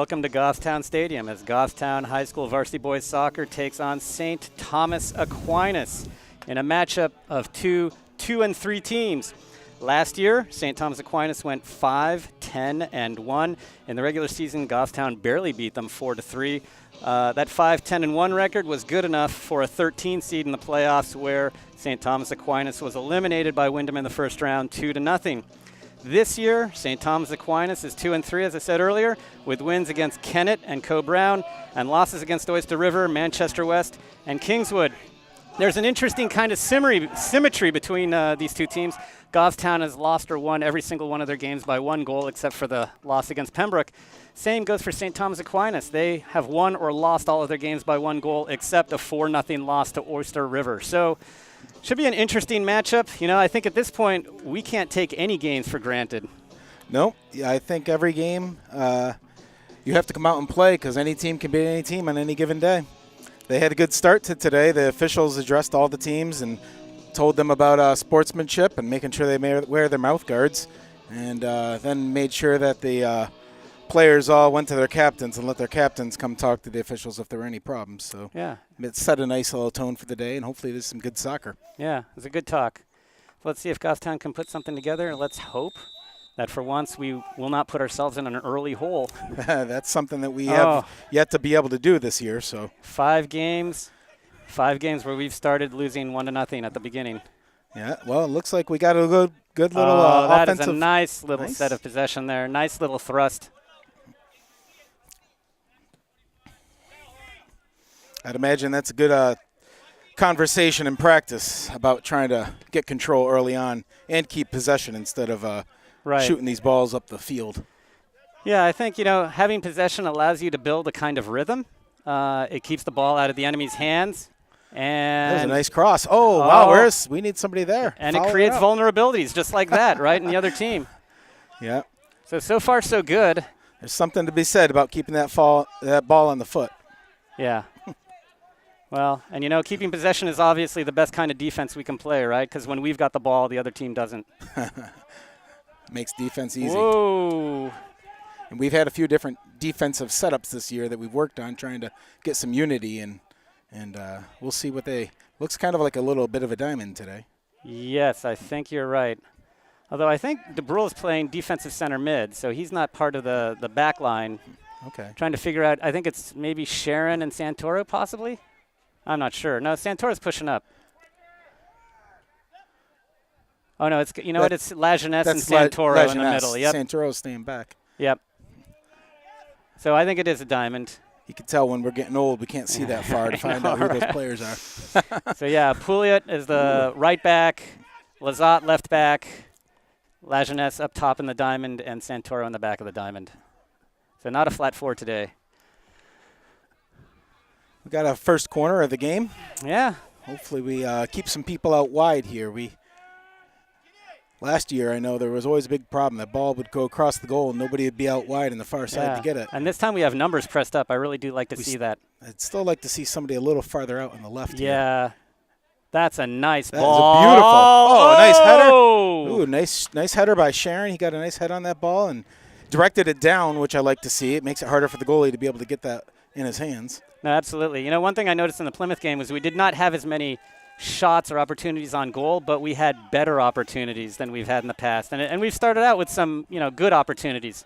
welcome to Goffstown Stadium as Goffstown High School varsity boys soccer takes on St. Thomas Aquinas in a matchup of two 2-3 teams. Last year, St. Thomas Aquinas went 5-10-1. In the regular season, Goffstown barely beat them 4-3. That 5-10-1 record was good enough for a 13 seed in the playoffs, where St. Thomas Aquinas was eliminated by Windham in the first round 2-0. This year, St. Thomas Aquinas is 2-3, as I said earlier, with wins against Kennett and Co-Brown and losses against Oyster River, Manchester West, and Kingswood. There's an interesting kind of symmetry between these two teams. Goffstown has lost or won every single one of their games by 1 goal, except for the loss against Pembroke. Same goes for St. Thomas Aquinas. They have won or lost all of their games by 1 goal, except a 4-0 loss to Oyster River. So should be an interesting matchup. You know, I think at this point, we can't take any games for granted. No, yeah, I think every game you have to come out and play, because any team can beat any team on any given day. They had a good start to today. The officials addressed all the teams and told them about sportsmanship and making sure they wear their mouth guards, and then made sure that the players all went to their captains and let their captains come talk to the officials if there were any problems. So yeah, it set a nice little tone for the day, and hopefully there's some good soccer. Yeah, it was a good talk. Let's see if Goffstown can put something together, and let's hope that for once we will not put ourselves in an early hole. That's something that we have yet to be able to do this year. So 5 games where we've started losing 1-0 at the beginning. Yeah, well, it looks like we got a good little offensive. That is a nice little set of possession there. Nice little thrust. I'd imagine that's a good conversation in practice about trying to get control early on and keep possession instead of shooting these balls up the field. Yeah, I think, having possession allows you to build a kind of rhythm. It keeps the ball out of the enemy's hands. And that was a nice cross. Oh, wow, we need somebody there. And it creates vulnerabilities just like that, right, in the other team. Yeah. So far, so good. There's something to be said about keeping that ball on the foot. Yeah. Well, and keeping possession is obviously the best kind of defense we can play, right? Because when we've got the ball, the other team doesn't. Makes defense easy. Whoa. And we've had a few different defensive setups this year that we've worked on, trying to get some unity, and we'll see what looks kind of like a little bit of a diamond today. Yes, I think you're right. Although I think DeBrule is playing defensive center mid, so he's not part of the back line. Okay. Trying to figure out, I think it's maybe Sharon and Santoro possibly? I'm not sure. No, Santoro's pushing up. Oh, no, it's it's Lajeunesse and Santoro in the middle. Yep. Santoro's staying back. Yep. So I think it is a diamond. You can tell when we're getting old, we can't see that far to find out who those players are. So, yeah, Pouliot is the right back, Lazat left back, Lajeunesse up top in the diamond, and Santoro in the back of the diamond. So not a flat 4 today. We got a first corner of the game. Yeah. Hopefully we keep some people out wide here. Last year, I know there was always a big problem. That ball would go across the goal and nobody would be out wide on the far side to get it. And this time we have numbers pressed up. I really do like to see that. I'd still like to see somebody a little farther out on the left here. Yeah. That's a nice ball. That is a beautiful. A nice header. Ooh, nice header by Sharon. He got a nice head on that ball and directed it down, which I like to see. It makes it harder for the goalie to be able to get that in his hands. No, absolutely. One thing I noticed in the Plymouth game was we did not have as many shots or opportunities on goal, but we had better opportunities than we've had in the past. And we've started out with some, good opportunities.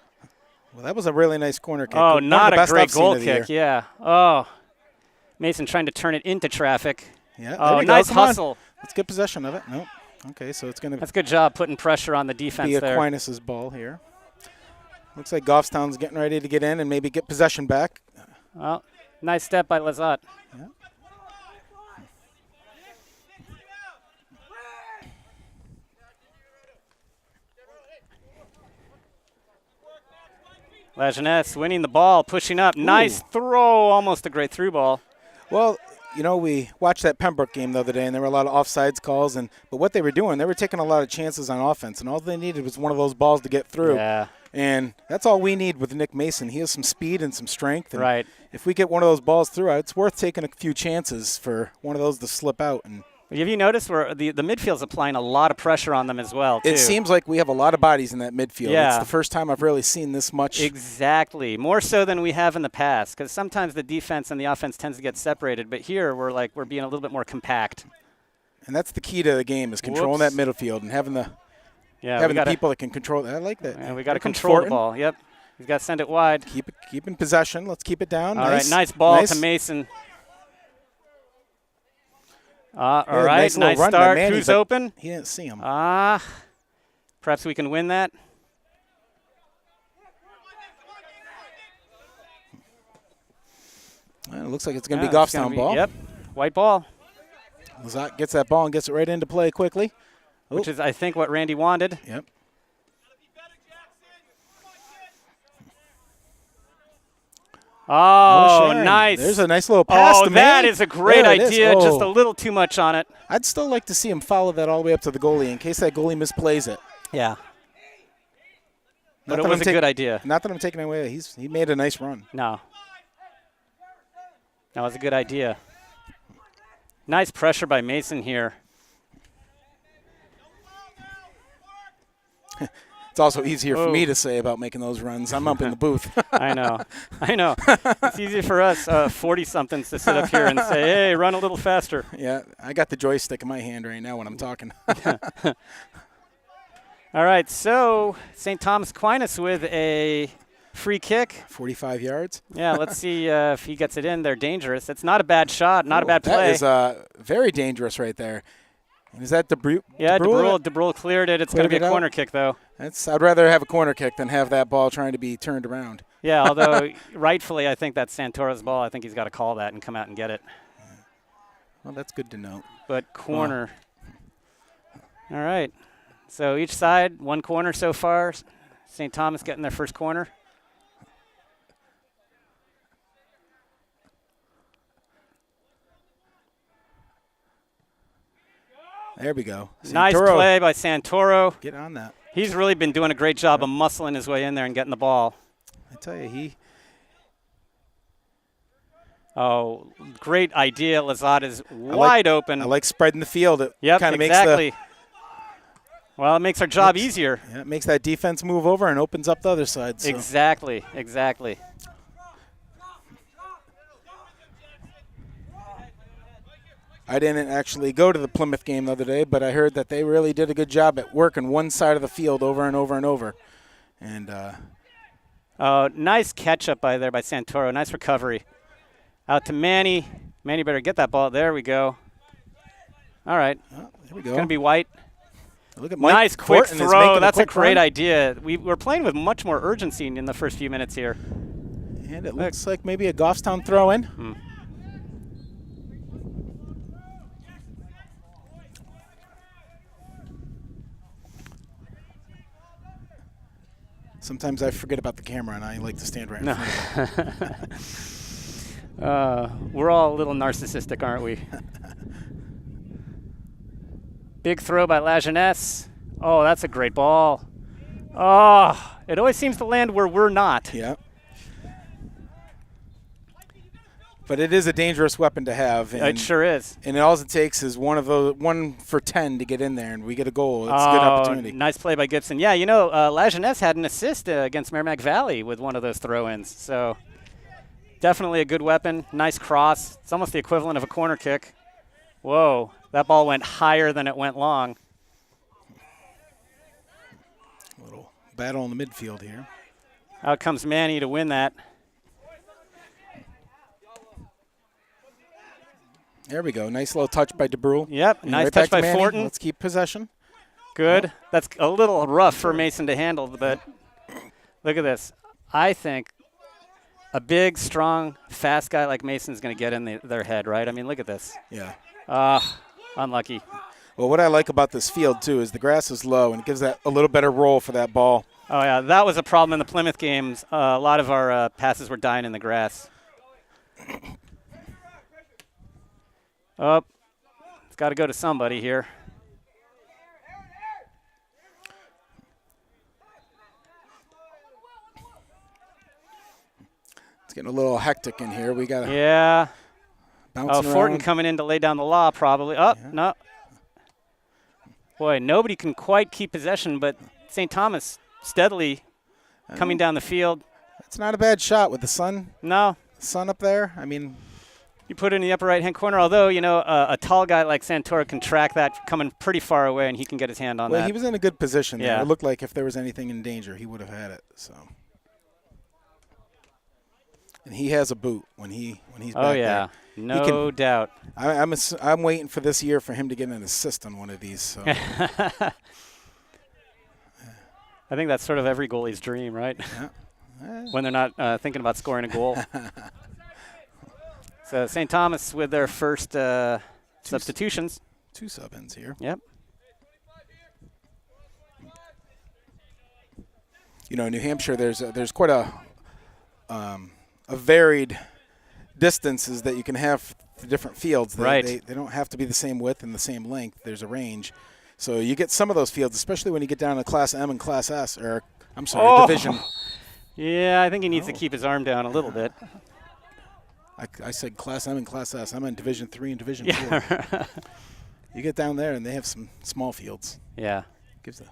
Well, that was a really nice corner kick. Oh, not a great goal kick, yeah. Oh, Mason trying to turn it into traffic. Yeah, oh, nice hustle. Let's get possession of it. Nope. Okay, so it's going to That's a good job putting pressure on the defense be there. Aquinas' ball here. Looks like Goffstown's getting ready to get in and maybe get possession back. Well, nice step by Lazat. Yeah. Lajeunesse winning the ball, pushing up. Ooh. Nice throw, almost a great through ball. Well, we watched that Pembroke game the other day, and there were a lot of offsides calls. But what they were doing, they were taking a lot of chances on offense, and all they needed was one of those balls to get through. Yeah. And that's all we need with Nick Mason. He has some speed and some strength. And right. If we get one of those balls through, it's worth taking a few chances for one of those to slip out. And Have you noticed where the midfield's applying a lot of pressure on them as well, too? It seems like we have a lot of bodies in that midfield. Yeah. It's the first time I've really seen this much. Exactly. More so than we have in the past, because sometimes the defense and the offense tends to get separated, but here we're being a little bit more compact. And that's the key to the game is controlling that midfield and having the people that can control it. I like that. And we got to control the ball. Yep. We've got to send it wide. Keep in possession. Let's keep it down. All right, nice ball to Mason. All right, nice start. Who's open? He didn't see him. Perhaps we can win that. Well, it looks like it's going to be Goffstown ball. Yep, white ball. Lazat gets that ball and gets it right into play quickly. Which is, I think, what Randy wanted. Yep. Oh, nice. There's a nice little pass to Manny. That is a great idea. Just a little too much on it. I'd still like to see him follow that all the way up to the goalie in case that goalie misplays it. Yeah. But it was a good idea. Not that I'm taking it away. He made a nice run. No. That was a good idea. Nice pressure by Mason here. It's also easier for me to say about making those runs. I'm up in the booth. I know. It's easy for us 40-somethings to sit up here and say, hey, run a little faster. Yeah, I got the joystick in my hand right now when I'm talking. All right, so St. Thomas Aquinas with a free kick. 45 yards. Yeah, let's see if he gets it in. They're dangerous. It's not a bad shot, not a bad play. That is very dangerous right there. Is that DeBrule? Yeah, DeBrule cleared it. It's going to be a corner kick, though. I'd rather have a corner kick than have that ball trying to be turned around. Yeah, although rightfully I think that's Santoro's ball. I think he's got to call that and come out and get it. Well, that's good to know. But corner. All right. So each side, one corner so far. St. Thomas getting their first corner. There we go. Nice play by Santoro. Get on that. He's really been doing a great job of muscling his way in there and getting the ball. I tell you, Oh, great idea. Lazat is wide open. I like spreading the field. It kind of exactly. makes well, it makes our job easier. Yeah, it makes that defense move over and opens up the other side. So. Exactly. I didn't actually go to the Plymouth game the other day, but I heard that they really did a good job at working one side of the field over and over and over. And nice catch up by Santoro. Nice recovery. Out to Manny. Manny better get that ball. There we go. All right. There we go. It's going to be white. Look at Mike nice quick Thornton throw. That's a great run. idea. We're playing with much more urgency in the first few minutes here. And it looks like maybe a Goffstown throw in. Sometimes I forget about the camera and I like to stand right in front of it. We're all a little narcissistic, aren't we? Big throw by Lajeunesse. Oh, that's a great ball. Oh, it always seems to land where we're not. Yeah. But it is a dangerous weapon to have. And, it sure is. And all it takes is one for 10 to get in there, and we get a goal. It's a good opportunity. Nice play by Gibson. Yeah, Lajeunesse had an assist against Merrimack Valley with one of those throw-ins. So definitely a good weapon. Nice cross. It's almost the equivalent of a corner kick. Whoa, that ball went higher than it went long. A little battle in the midfield here. Out comes Manny to win that. There we go. Nice little touch by DeBrule. Yep, nice touch by Fortin. Let's keep possession. Good. That's a little rough for Mason to handle, but look at this. I think a big, strong, fast guy like Mason is going to get in their head, right? I mean, look at this. Yeah. Unlucky. Well, what I like about this field, too, is the grass is low, and it gives that a little better roll for that ball. Oh, yeah. That was a problem in the Plymouth games. A lot of our passes were dying in the grass. Oh, it's got to go to somebody here. It's getting a little hectic in here. We got yeah. bouncing Oh, Fortin around. coming in to lay down the law, probably. Oh, Yeah. no. Boy, nobody can quite keep possession, but St. Thomas steadily coming down the field. It's not a bad shot with the sun No, up there. I mean, you put it in the upper right-hand corner, although, a tall guy like Santoro can track that coming pretty far away, and he can get his hand on well, that. he was in a good position there. Yeah. It looked like if there was anything in danger, he would have had it. So, and he has a boot when he's Oh, back yeah, there. no doubt. I'm waiting for this year for him to get an assist on one of these. So. I think that's sort of every goalie's dream, right? Yeah. When they're not thinking about scoring a goal. So St. Thomas with their first substitutions. 2 sub-ins here. Yep. New Hampshire, there's quite a varied distances that you can have to different fields. Right. They don't have to be the same width and the same length. There's a range. So you get some of those fields, especially when you get down to Class M and Class S, or I'm sorry, Division. Yeah, I think he needs to keep his arm down a little bit. I said Class M and Class S. I'm in Division 3 and Division 4. Yeah. You get down there, and they have some small fields. Yeah. Gives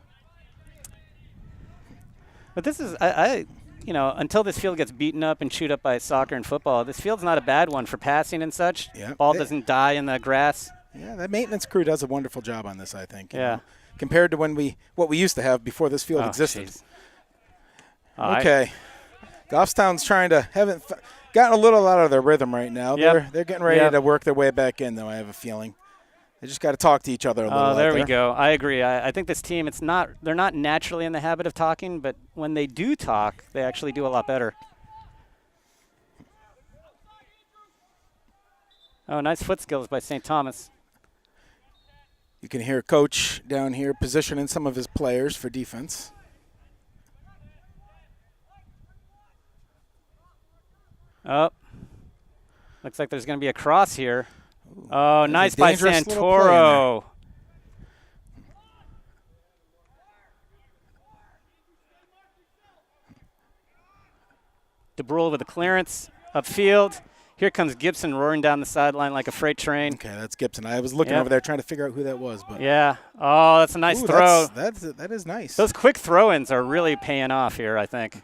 But this is, until this field gets beaten up and chewed up by soccer and football, this field's not a bad one for passing and such. Yeah. Ball doesn't die in the grass. Yeah, that maintenance crew does a wonderful job on this, I think. Yeah. Compared to what we used to have before this field existed. Geez. Okay. Goffstown's haven't gotten a little out of their rhythm right now. Yep. They're getting ready to work their way back in, though, I have a feeling. They just got to talk to each other a little. Oh, there we go. I agree. I think this team, they're not naturally in the habit of talking, but when they do talk, they actually do a lot better. Oh, nice foot skills by St. Thomas. You can hear Coach down here positioning some of his players for defense. Oh, looks like there's going to be a cross here. Ooh, Oh, that's a nice by dangerous little play in there. Santoro. DeBrule with a clearance upfield. Here comes Gibson roaring down the sideline like a freight train. Okay, that's Gibson. I was looking Yep. over there trying to figure out who that was, but Yeah. Oh, that's a nice Ooh, throw. that is nice. Those quick throw-ins are really paying off here, I think.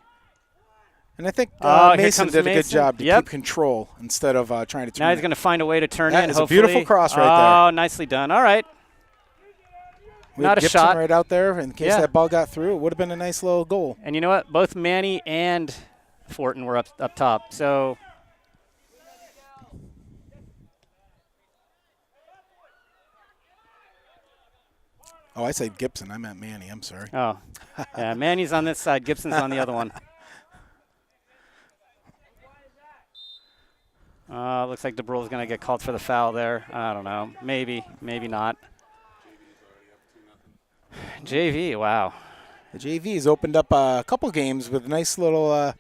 And I think Oh, here Mason comes did a good Mason. job to Yep. keep control instead of trying to turn Now he's it. going to find a way to turn That in, is a hopefully. beautiful cross right Oh, nicely done. All right. We not had a Gibson shot. right out there in case Yeah. that ball got through. It would have been a nice little goal. And you know what? Both Manny and Fortin were up top. So Oh, I said Gibson. I meant Manny. I'm sorry. Oh, yeah, Manny's on this side. Gibson's on the other one. Looks like DeBrule's going to get called for the foul there. I don't know. Maybe, maybe not. JV, wow. The JV's opened up a couple games with nice little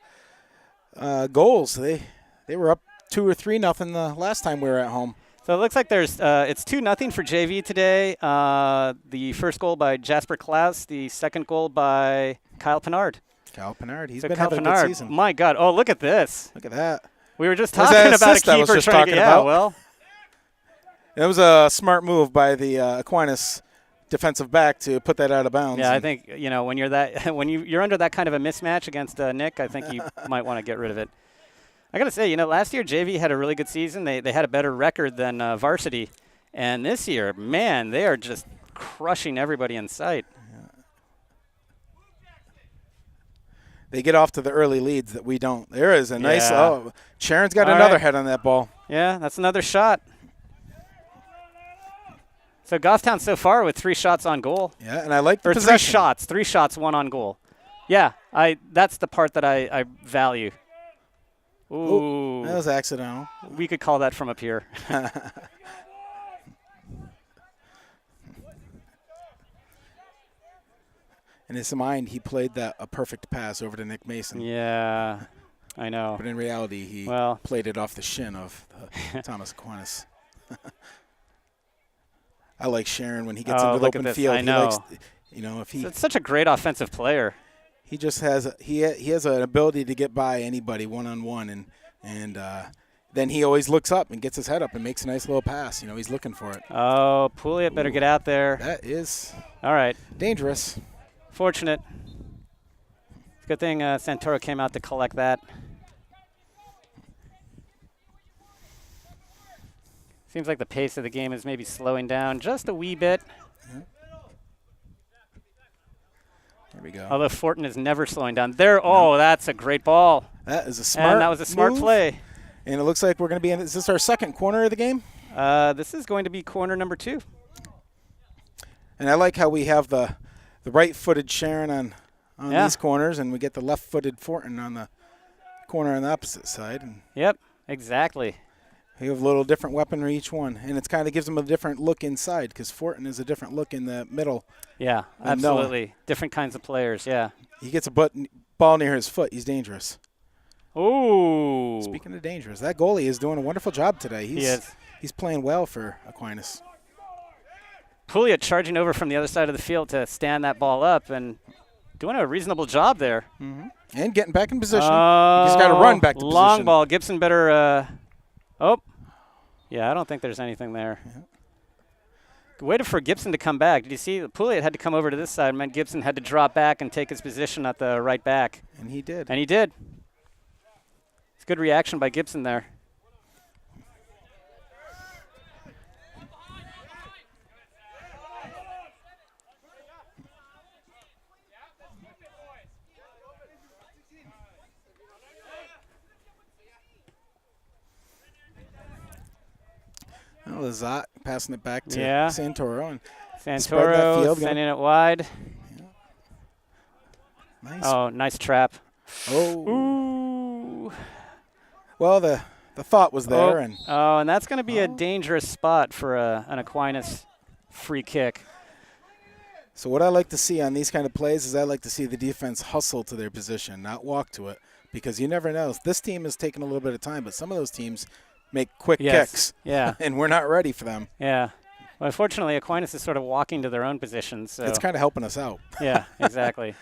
goals. They were up 2 or 3-0 the last time we were at home. So it looks like it's 2-0 for JV today. The first goal by Jasper Klaus. The second goal by Kyle Pinard. Kyle Pinard, he's So been Kyle having a Pinard, good season. my God. Oh, look at this. Look at that. We were just Where's talking that about a assist I was keeper just trying to talking get. Yeah, about? well. It was a smart move by the Aquinas defensive back to put that out of bounds. Yeah, I think when you're you're under that kind of a mismatch against Nick, I think you might want to get rid of it. I got to say, last year JV had a really good season. They had a better record than varsity, and this year, man, they are just crushing everybody in sight. They get off to the early leads that we don't. There is a nice. Yeah. Oh, Sharon's got All another right. head on that ball. Yeah, that's another shot. So Goffstown so far with 3 shots on goal. Yeah, and I like the Or possession. 3 shots, 1 on goal. Yeah, that's the part that I value. Ooh, That was accidental. we could call that from up here. In his mind, he played a perfect pass over to Nick Mason. Yeah, I know. But in reality, he Well. played it off the shin of Thomas Aquinas. I like Sharon when he gets Oh, into the look at open this. field. I He know. likes, if he It's such a great offensive player. he just has he has an ability to get by anybody one-on-one, and then he always looks up and gets his head up and makes a nice little pass. You know, he's looking for it. Oh, Pouliot better get out there. That is All right. dangerous. Fortunate. Good thing Santoro came out to collect that. Seems like the pace of the game is maybe slowing down just a wee bit. There we go. Although Fortin is never slowing down. There. Oh, that's a great ball. That is a smart And that was a smart move. play. And it looks like we're going to be in. Is this our second corner of the game? This is going to be corner number 2. And I like how we have the right-footed Sharon on Yeah. these corners, and we get the left-footed Fortin on the corner on the opposite side. And Yep, exactly. we have a little different weaponry each one, and it kind of gives them a different look inside because Fortin is a different look in the middle. Yeah, And Noah. absolutely. Different kinds of players, yeah. He gets a ball near his foot. He's dangerous. Ooh. Speaking of dangerous, that goalie is doing a wonderful job today. He is. He's playing well for Aquinas. Pouliot charging over from the other side of the field to stand that ball up and doing a reasonable job there. And getting back in position. He's got to run back to long position. ball. Gibson better. Yeah, I don't think there's anything there. Waited for Gibson to come back. Did you see? Pouliot had to come over to this side. It meant Gibson had to drop back and take his position at the right back. And he did. And he did. It's good reaction by Gibson there. Oh, Lazat passing it back to Yeah. Santoro. And spread that Santoro field, sending it wide. nice. Oh, nice trap. Oh. Ooh. Well, the thought was there. And And that's going to be a dangerous spot for an Aquinas free kick. so what I like to see on these kind of plays is I like to see the defense hustle to their position, not walk to it, because you never know. This team is taking a little bit of time, but some of those teams make quick kicks. Yeah. And we're not ready for them. Yeah. Well, unfortunately, Aquinas is sort of walking to their own positions. So It's kind of helping us out. yeah, exactly.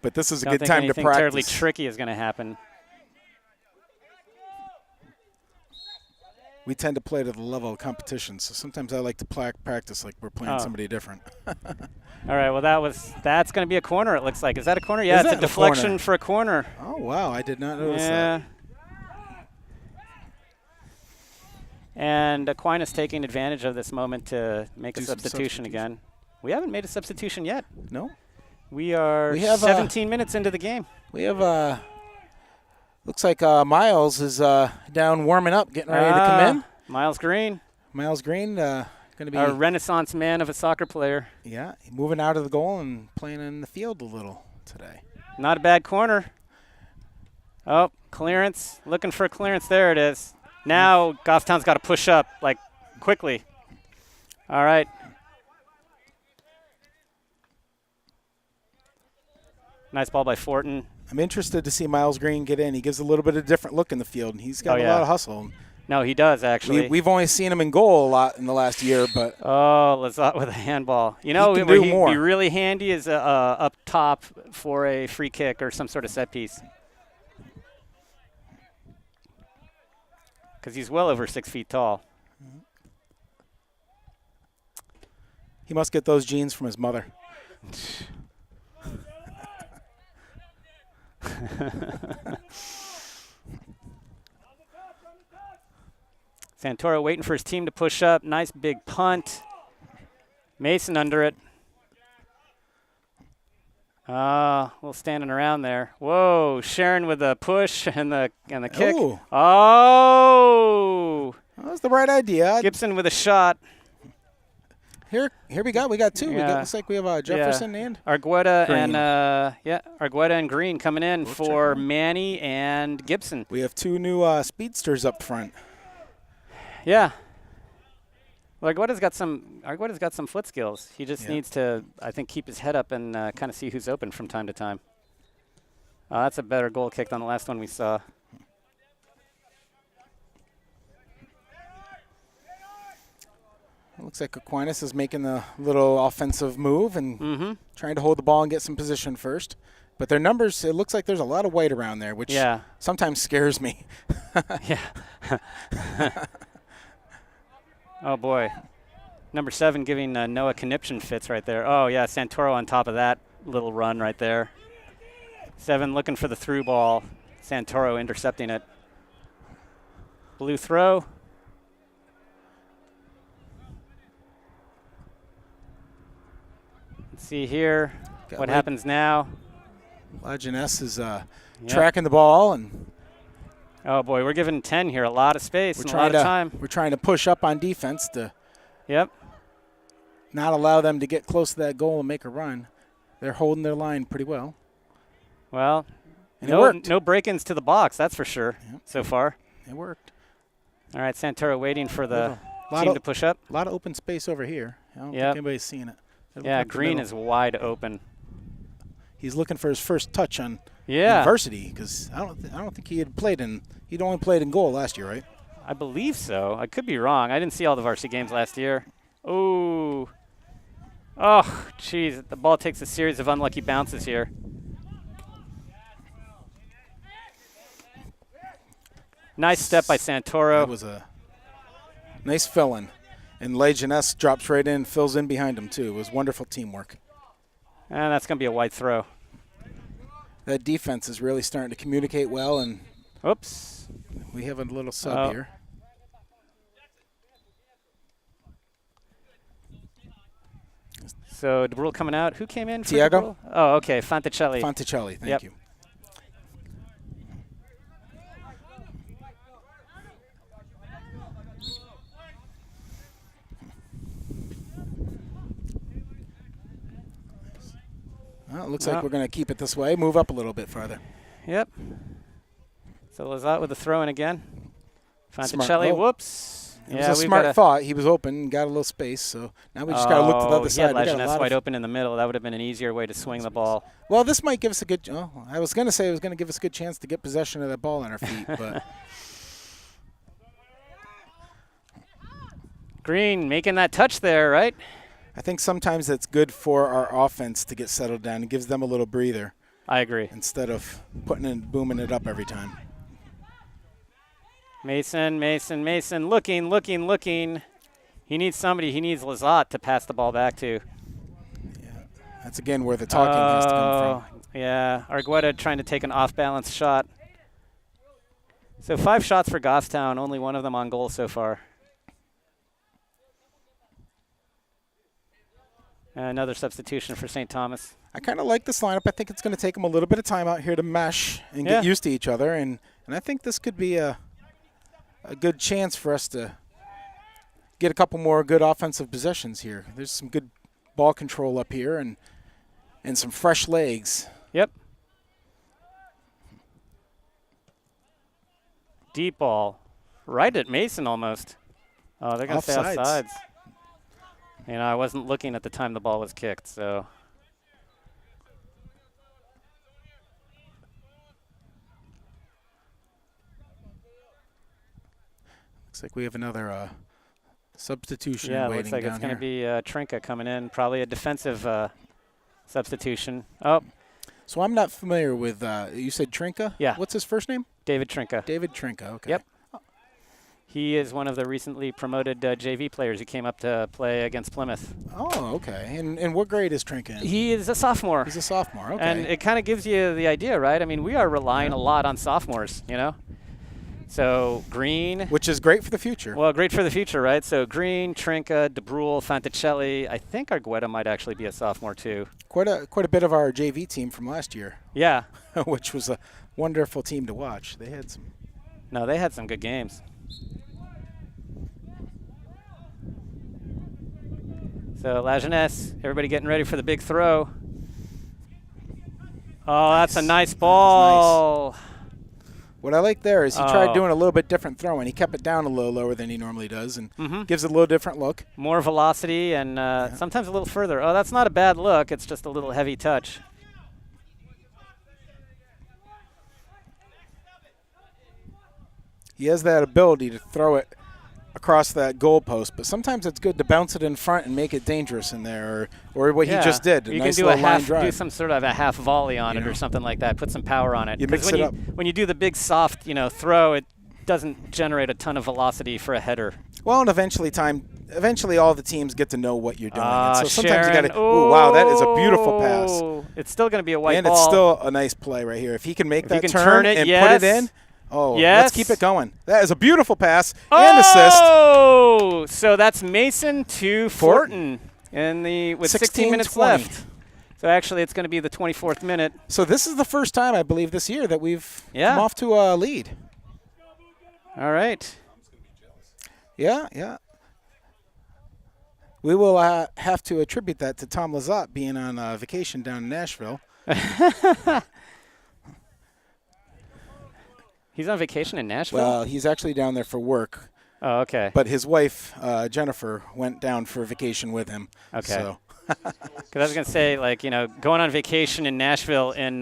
But this is a Don't good think time to anything practice. terribly tricky is going to happen. We tend to play to the level of competition, so sometimes I like to practice like we're playing Oh. somebody different. All right. Well, that's going to be a corner. It looks like. Is that a corner? Yeah, Is it's a that a deflection corner? for a corner. Oh, wow. I did not notice Yeah. that. And Aquinas taking advantage of this moment to make a Do some substitution again. We haven't made a substitution yet. No? We are We have, 17 minutes into the game. We have, looks like Miles is down warming up, getting ready to come in. Miles Green, Miles Green going to be, a renaissance man of a soccer player. yeah, moving out of the goal and playing in the field a little today. Not a bad corner. Oh, clearance. Looking for a clearance. There it is. Now Goffstown's got to push up, like, quickly. All right. Nice ball by Fortin. I'm interested to see Miles Green get in. He gives a little bit of a different look in the field, and he's got Oh, a yeah. lot of hustle. No, he does, actually. We've only seen him in goal a lot in the last year, but Oh, Lazat with a handball. You know, can where do he'd more. be really handy is up top for a free kick or some sort of set piece. Because he's well over 6 feet tall. he must get those genes from his mother. Santoro waiting for his team to push up. Nice big punt. Mason under it. A little standing around there. Whoa, Sharon with the push and the kick. Ooh. Oh, That was the right idea. Gibson with a shot. Here we go. We got two. Yeah. Looks like we have Jefferson and Argueta Green. Argueta and Green coming in We'll for check. Manny and Gibson. we have two new speedsters up front. Yeah. Well, Argueta's got some foot skills. He just Yeah. needs to, I think, keep his head up and kind of see who's open from time to time. That's a better goal kick than the last one we saw. It looks like Aquinas is making a little offensive move and trying to hold the ball and get some position first. But their numbers, it looks like there's a lot of white around there, which Yeah. sometimes scares me. Yeah. Oh, boy. Number 7 giving Noah conniption fits right there. Oh, yeah, Santoro on top of that little run right there. 7 looking for the through ball. Santoro intercepting it. Blue throw. Let's see here what happens now. Lajeunesse is tracking the ball, and oh, boy, we're giving 10 here. A lot of space we're and a lot of time. We're trying to push up on defense to not allow them to get close to that goal and make a run. They're holding their line pretty well. Well, and it worked. No break-ins to the box, that's for sure, so far. It worked. All right, Santoro waiting for the team to push up. A lot of open space over here. I don't think anybody's seeing it. Yeah, Green is wide open. He's looking for his first touch on University, because I don't think he had played in. He'd only played in goal last year, right? I believe so. I could be wrong. I didn't see all the varsity games last year. Oh, jeez! The ball takes a series of unlucky bounces here. Nice step by Santoro. That was a nice fill-in, and Lajeunesse drops right in, fills in behind him too. It was wonderful teamwork. And that's going to be a wide throw. That defense is really starting to communicate well, and oops, we have a little sub here. So DeBrule coming out. Who came in for Tiago? DeBrule? Oh, okay, Fonticelli. Fonticelli, thank you. Well, it looks like we're going to keep it this way. Move up a little bit farther. Yep. So Lazat with the throw in again. Fonticelli, whoops. It was a smart thought. He was open and got a little space, so now we just got to look to the other side. He had Lajeunesse wide open in the middle. That would have been an easier way to swing the ball. Well, this might give us a good I was going to say it was going to give us a good chance to get possession of that ball on our feet, but Green making that touch there, right? I think sometimes it's good for our offense to get settled down. It gives them a little breather. I agree. Instead of booming it up every time. Mason, looking. He needs somebody. He needs Lazat to pass the ball back to. Yeah, that's again where the talking has to come from. Yeah, Argueta trying to take an off-balance shot. So 5 shots for Goffstown, only one of them on goal so far. Another substitution for St. Thomas. I kind of like this lineup. I think it's going to take them a little bit of time out here to mesh and get used to each other, and I think this could be a good chance for us to get a couple more good offensive possessions here. There's some good ball control up here and some fresh legs. Yep. Deep ball. Right at Mason almost. Oh, they're going to say offsides. You know, I wasn't looking at the time the ball was kicked, so. Looks like we have another substitution waiting. Yeah, looks like it's going to be Trinka coming in, probably a defensive substitution. Oh. So I'm not familiar with, you said Trinka? Yeah. What's his first name? David Trinka. David Trinka, okay. Yep. He is one of the recently promoted JV players who came up to play against Plymouth. Oh, okay. And what grade is Trinka in? He is a sophomore. He's a sophomore, okay. And it kind of gives you the idea, right? I mean, we are relying a lot on sophomores, you know? So Green. Which is great for the future. Well, great for the future, right? So Green, Trinka, DeBrule, Fonticelli. I think Argueta might actually be a sophomore too. Quite a bit of our JV team from last year. Yeah. Which was a wonderful team to watch. They had some. No, they had some good games. So Lajeunesse, everybody getting ready for the big throw. Oh, that's a nice ball. Nice. What I like there is he tried doing a little bit different throw, and he kept it down a little lower than he normally does, and gives it a little different look. More velocity and sometimes a little further. Oh, that's not a bad look. It's just a little heavy touch. He has that ability to throw it across that goalpost, but sometimes it's good to bounce it in front and make it dangerous in there, or what he just did. You nice can do little line drive. do some sort of a half volley on it or something like that. Put some power on it. You mix when it up. When you do the big soft, throw, it doesn't generate a ton of velocity for a header. Well, and eventually all the teams get to know what you're doing. And so sometimes Sharon, you got to. Oh, wow, that is a beautiful pass. It's still going to be a white and ball. it's still a nice play right here. If he can make that turn it, and yes. put it in. Oh, yes. Let's keep it going. That is a beautiful pass and assist. Oh, so that's Mason to Fortin with 16 minutes 20. left. So actually, it's going to be the 24th minute. So this is the first time, I believe, this year that we've come off to a lead. All right. Yeah. We will have to attribute that to Tom Lizotte being on vacation down in Nashville. He's on vacation in Nashville? Well, he's actually down there for work. Oh, okay. But his wife, Jennifer, went down for vacation with him. Okay. So. Because I was going to say, going on vacation in Nashville in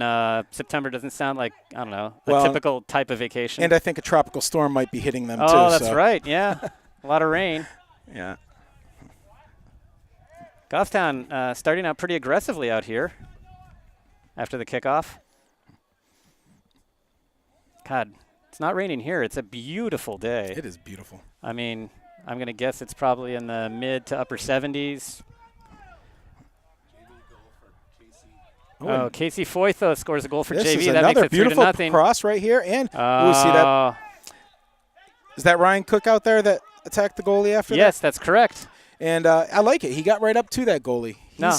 September doesn't sound like, I don't know, a typical type of vacation. And I think a tropical storm might be hitting them, too. Oh, that's right, yeah. A lot of rain. Yeah. Goffstown starting out pretty aggressively out here after the kickoff. God, it's not raining here. It's a beautiful day. It is beautiful. I mean, I'm going to guess it's probably in the mid to upper 70s. Oh, Casey Foytho scores a goal for JV. This is that another makes it beautiful 3-0. cross right here. And see that? Is that Ryan Cook out there that attacked the goalie after that? Yes, that's correct. And I like it. He got right up to that goalie.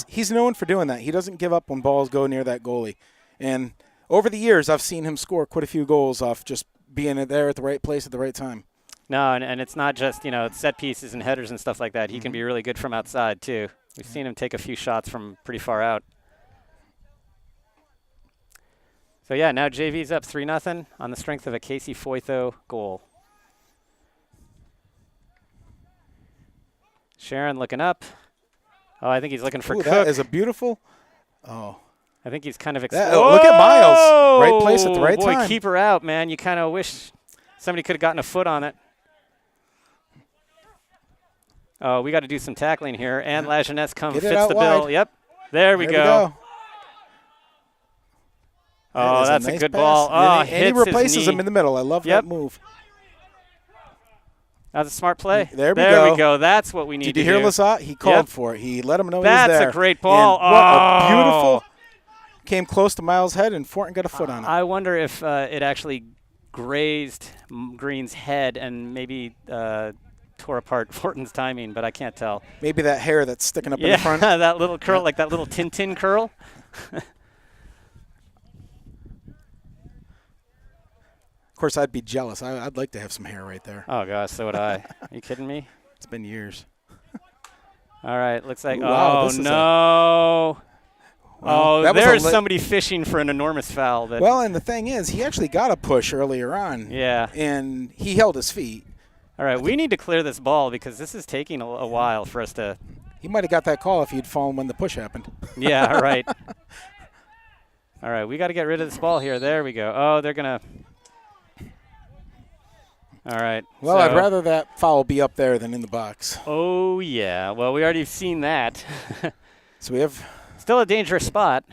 He's known for doing that. He doesn't give up when balls go near that goalie. And over the years, I've seen him score quite a few goals off just being there at the right place at the right time. No, and it's not just, set pieces and headers and stuff like that. He can be really good from outside, too. We've seen him take a few shots from pretty far out. So, yeah, now JV's up 3-0 on the strength of a Casey Foytho goal. Sharon looking up. Oh, I think he's looking for Cook. That is a beautiful. Oh. I think he's kind of look at Miles. Right place at the right time. Boy, keep her out, man. You kind of wish somebody could have gotten a foot on it. Oh, we got to do some tackling here. And Lajeunesse fits the bill. Wide. Yep. There we go. Oh, that's a good ball. Oh, and he replaces him in the middle. I love that move. That's a smart play. There we go. That's what we need to do. Did you hear Lizotte? He called for it. He let him know he was there. That's a great ball. And what a beautiful. Came close to Miles' head, and Fortin got a foot on it. I wonder if it actually grazed Green's head and maybe tore apart Fortin's timing, but I can't tell. Maybe that hair that's sticking up in the front. Yeah, that little curl, like that little Tintin curl. Of course, I'd be jealous. I'd like to have some hair right there. Oh, gosh, so would I. Are you kidding me? It's been years. All right, looks like, wow, no. Well, there's somebody fishing for an enormous foul. Well, and the thing is, he actually got a push earlier on. Yeah. And he held his feet. All right, we need to clear this ball because this is taking a while for us to. He might have got that call if he'd fallen when the push happened. Yeah, all right. All right, we got to get rid of this ball here. There we go. Oh, they're going to. All right. Well, I'd rather that foul be up there than in the box. Oh, yeah. Well, we already seen that. So we have. Still a dangerous spot.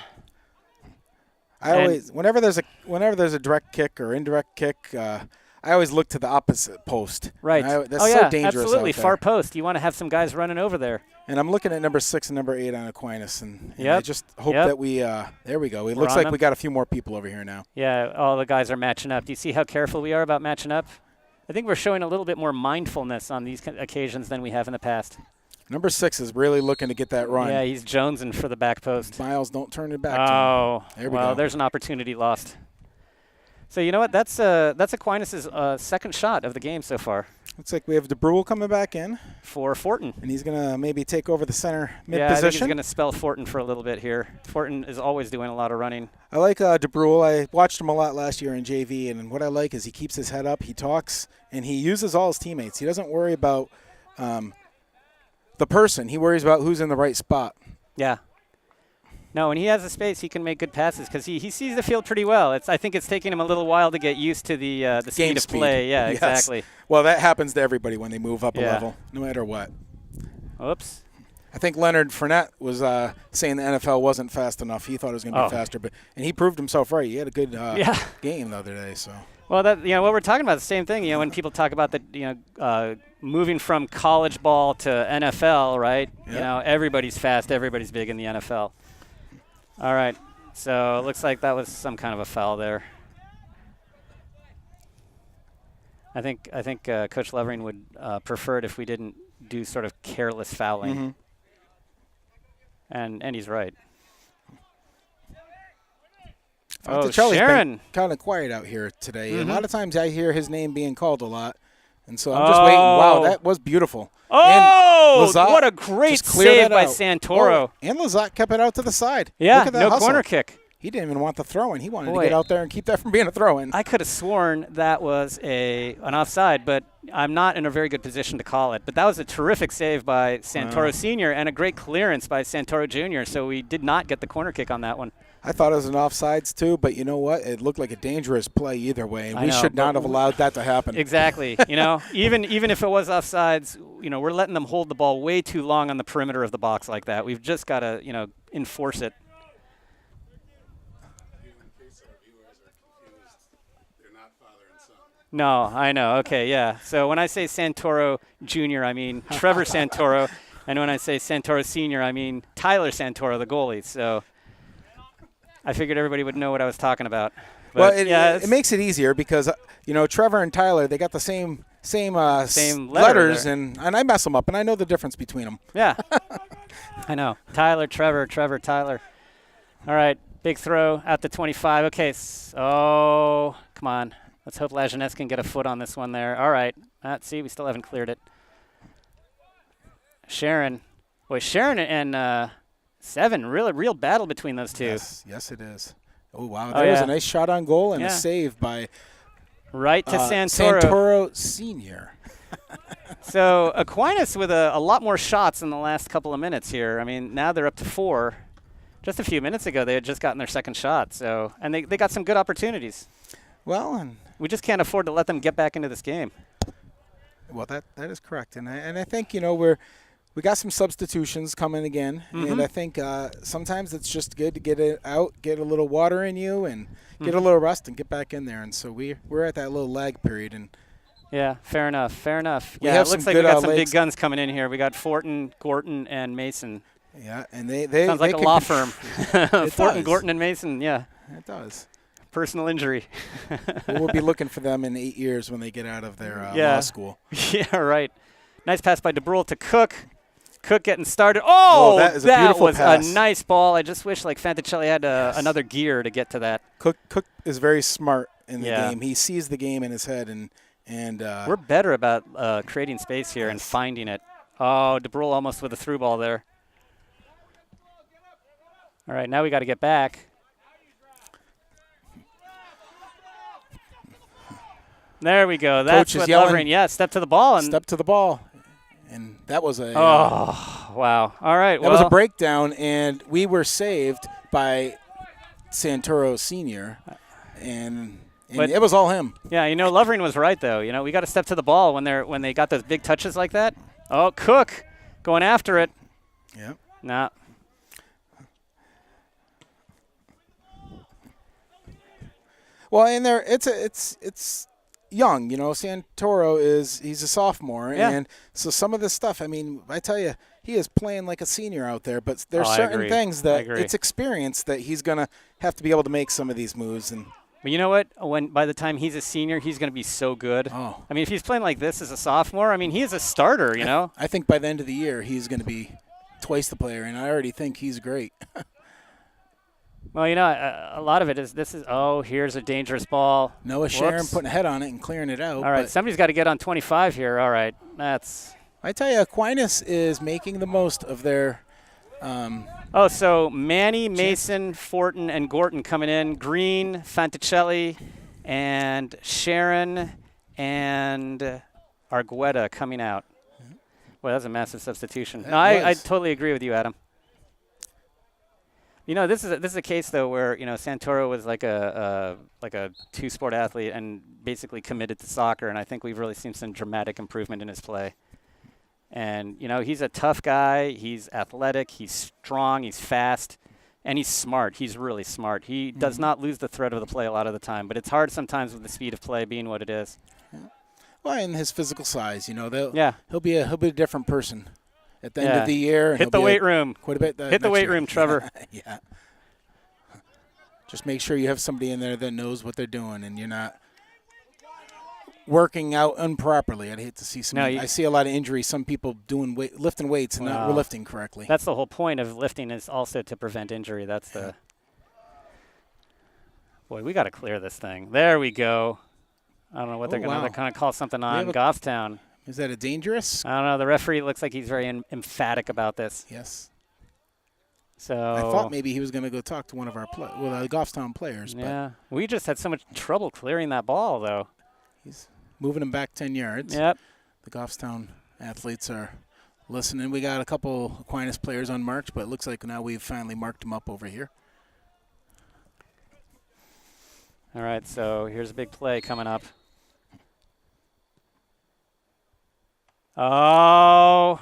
Whenever there's a direct kick or indirect kick, I always look to the opposite post. Right. That's so dangerous. Absolutely. Out there. Far post. You want to have some guys running over there. And I'm looking at number 6 and number 8 on Aquinas, and I just hope that we. There we go. It looks like we got a few more people over here now. Yeah, all the guys are matching up. Do you see how careful we are about matching up? I think we're showing a little bit more mindfulness on these occasions than we have in the past. Number 6 is really looking to get that run. Yeah, he's jonesing for the back post. Miles, don't turn it back to him. There we go. There's an opportunity lost. So you know what? That's Aquinas' second shot of the game so far. Looks like we have DeBrule coming back in. For Fortin. And he's going to maybe take over the center mid-position. Yeah, I think he's going to spell Fortin for a little bit here. Fortin is always doing a lot of running. I like DeBrule. I watched him a lot last year in JV, and what I like is he keeps his head up, he talks, and he uses all his teammates. He doesn't worry about the person. He worries about who's in the right spot. Yeah. No, when he has the space, he can make good passes because he sees the field pretty well. I think it's taking him a little while to get used to the speed of play. Yeah, yes. exactly. Well, that happens to everybody when they move up a Yeah. level, no matter what. Oops. I think Leonard Fournette was saying the NFL wasn't fast enough. He thought it was going to be faster, and he proved himself right. He had a good game the other day. So. Well, what we're talking about, the same thing. When people talk about the moving from college ball to NFL, right? Yep. Everybody's fast, everybody's big in the NFL. All right, so it looks like that was some kind of a foul there. I think Coach Levering would prefer it if we didn't do sort of careless fouling. Mm-hmm. And he's right. Charlie's Sharon. been kind of quiet out here today. Mm-hmm. A lot of times I hear his name being called a lot, and so I'm just waiting. Wow, that was beautiful. Oh, Lizotte what a great just cleared save that by out. Santoro. Oh, and Lizotte kept it out to the side. Yeah, Look at that no hustle. corner kick. He didn't even want the throw-in. He wanted Boy. to get out there and keep that from being a throw-in. I could have sworn that was an offside, but I'm not in a very good position to call it. But that was a terrific save by Santoro Sr. and a great clearance by Santoro Jr., so we did not get the corner kick on that one. I thought it was an offsides too, but you know what? It looked like a dangerous play either way, and we should not have allowed that to happen. Exactly. Even if it was offsides, we're letting them hold the ball way too long on the perimeter of the box like that. We've just got to, enforce it. No, I know. Okay, yeah. So when I say Santoro Jr., I mean Trevor Santoro, and when I say Santoro Sr., I mean Tyler Santoro, the goalie. So I figured everybody would know what I was talking about. But well, it makes it easier because Trevor and Tyler, they got the same letters, and I mess them up, and I know the difference between them. Yeah, I know. Tyler, Trevor, Tyler. All right, big throw at the 25. Okay, come on. Let's hope Lajeunesse can get a foot on this one there. All right. See, we still haven't cleared it. Sharon. Boy, Sharon and Seven, real battle between those two. Yes, it is. Oh, wow. There was a nice shot on goal and a save by right to Santoro. Santoro Sr. So Aquinas with a lot more shots in the last couple of minutes here. I mean, now they're up to 4. Just a few minutes ago, they had just gotten their second shot. So, and they got some good opportunities. Well, and we just can't afford to let them get back into this game. Well, that is correct, and I think we got some substitutions coming again, and I think sometimes it's just good to get it out, get a little water in you, and get a little rest and get back in there. And so we're at that little lag period, and yeah, fair enough. Yeah, it looks like we got some big guns coming in here. We got Fortin, Gorton, and Mason. Yeah, and they sounds like a law firm. Fortin, does. Gorton, and Mason. Yeah, it does. Personal injury. We'll be looking for them in 8 years when they get out of their law school. Yeah, right. Nice pass by DeBrule to Cook. Cook getting started. Oh, that is a beautiful pass. A nice ball. I just wish Fanticelli had another gear to get to that. Cook is very smart in the game. He sees the game in his head, and we're better about creating space here and finding it. Oh, DeBrule almost with a through ball there. All right, now we got to get back. There we go. That's what Levering. Yeah, step to the ball. Step to the ball. And that was a wow. All right. That was a breakdown, and we were saved by Santoro Sr. And it was all him. Yeah, Levering was right though. We got to step to the ball when they got those big touches like that. Oh, Cook going after it. Yeah. Nah. Well, in there, it's young, Santoro he's a sophomore, and so some of this stuff, I mean, I tell you, he is playing like a senior out there, but there's certain things that it's experience that he's going to have to be able to make some of these moves. And but you know what? By the time he's a senior, he's going to be so good. Oh. I mean, if he's playing like this as a sophomore, I mean, he is a starter, I think by the end of the year, he's going to be twice the player, and I already think he's great. Well, a lot of it is here's a dangerous ball. Noah Sharon putting a head on it and clearing it out. All right, somebody's got to get on 25 here. All right, I tell you, Aquinas is making the most of their so Manny, Mason, Fortin, and Gorton coming in. Green, Fanticelli, and Sharon, and Argueta coming out. Well, that's a massive substitution. No, I totally agree with you, Adam. You know, this is a case though where Santoro was like a two-sport athlete and basically committed to soccer, and I think we've really seen some dramatic improvement in his play. And he's a tough guy. He's athletic. He's strong. He's fast, and he's smart. He's really smart. He does not lose the thread of the play a lot of the time, but it's hard sometimes with the speed of play being what it is. Yeah. Well, and his physical size, he'll be a different person at the end of the year. Hit the weight room. Quite a bit. Hit the weight room, Trevor. Yeah. Just make sure you have somebody in there that knows what they're doing, and you're not working out improperly. I'd hate to see some. I see a lot of injuries. Some people lifting weights and not lifting correctly. That's the whole point of lifting, is also to prevent injury. That's the. Boy, we got to clear this thing. There we go. I don't know what they're going to. They're going to call something on Goffstown. Is that a dangerous? I don't know. The referee looks like he's very emphatic about this. Yes. So I thought maybe he was going to go talk to one of our Goffstown players. Yeah. We just had so much trouble clearing that ball, though. He's moving him back 10 yards. Yep. The Goffstown athletes are listening. We got a couple Aquinas players unmarked, but it looks like now we've finally marked them up over here. All right, so here's a big play coming up. Oh,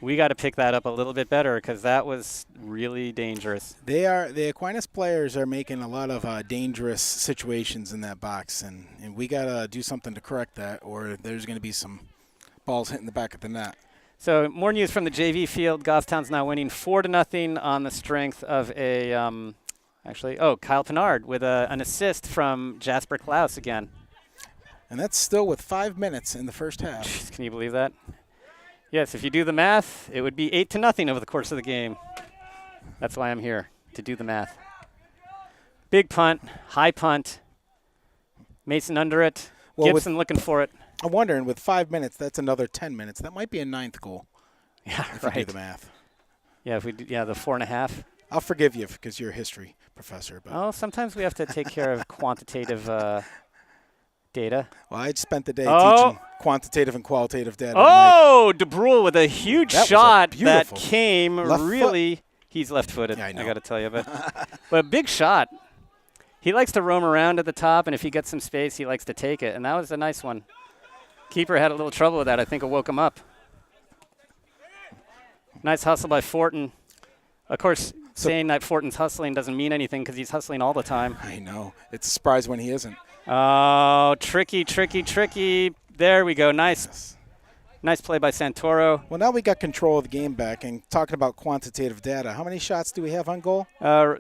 we got to pick that up a little bit better because that was really dangerous. The Aquinas players are making a lot of dangerous situations in that box, and we got to do something to correct that, or there's going to be some balls hitting the back of the net. So more news from the JV field. Goffstown's now winning 4-0 on the strength of a Kyle Pinard with an assist from Jasper Klaus again. And that's still with 5 minutes in the first half. Jeez, can you believe that? Yes, if you do the math, it would be 8-0 over the course of the game. That's why I'm here, to do the math. Big punt, high punt. Mason under it. Well, Gibson looking for it. I'm wondering, with 5 minutes, that's another 10 minutes. That might be a 9th goal. Yeah, if right. you do the math. Yeah, if we do, the 4.5. I'll forgive you because you're a history professor. But sometimes we have to take care of quantitative data. Well, I spent the day teaching quantitative and qualitative data. Oh, DeBrule with a huge shot that came really. He's left-footed. Yeah, I got to tell you, but a big shot. He likes to roam around at the top, and if he gets some space, he likes to take it. And that was a nice one. Keeper had a little trouble with that. I think it woke him up. Nice hustle by Fortin. Of course, saying that Fortin's hustling doesn't mean anything because he's hustling all the time. I know. It's a surprise when he isn't. Oh, tricky, tricky, tricky. There we go. Nice. Nice play by Santoro. Well, now we got control of the game back. And talking about quantitative data, how many shots do we have on goal?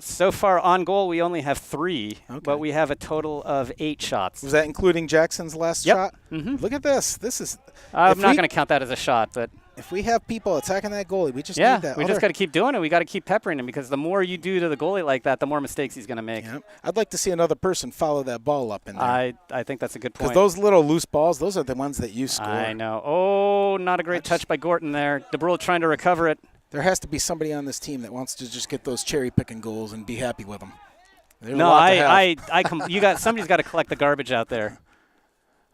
So far on goal, we only have 3, but we have a total of 8 shots. Was that including Jackson's last shot? Mm-hmm. Look at this. This is. I'm not going to count that as a shot, but. If we have people attacking that goalie, we just need that. We just got to keep doing it. We got to keep peppering him because the more you do to the goalie like that, the more mistakes he's going to make. Yeah. I'd like to see another person follow that ball up in there. I think that's a good point. Because those little loose balls, those are the ones that you score. I know. Oh, not a great touch by Gorton there. DeBrule trying to recover it. There has to be somebody on this team that wants to just get those cherry-picking goals and be happy with them. Somebody's got to collect the garbage out there.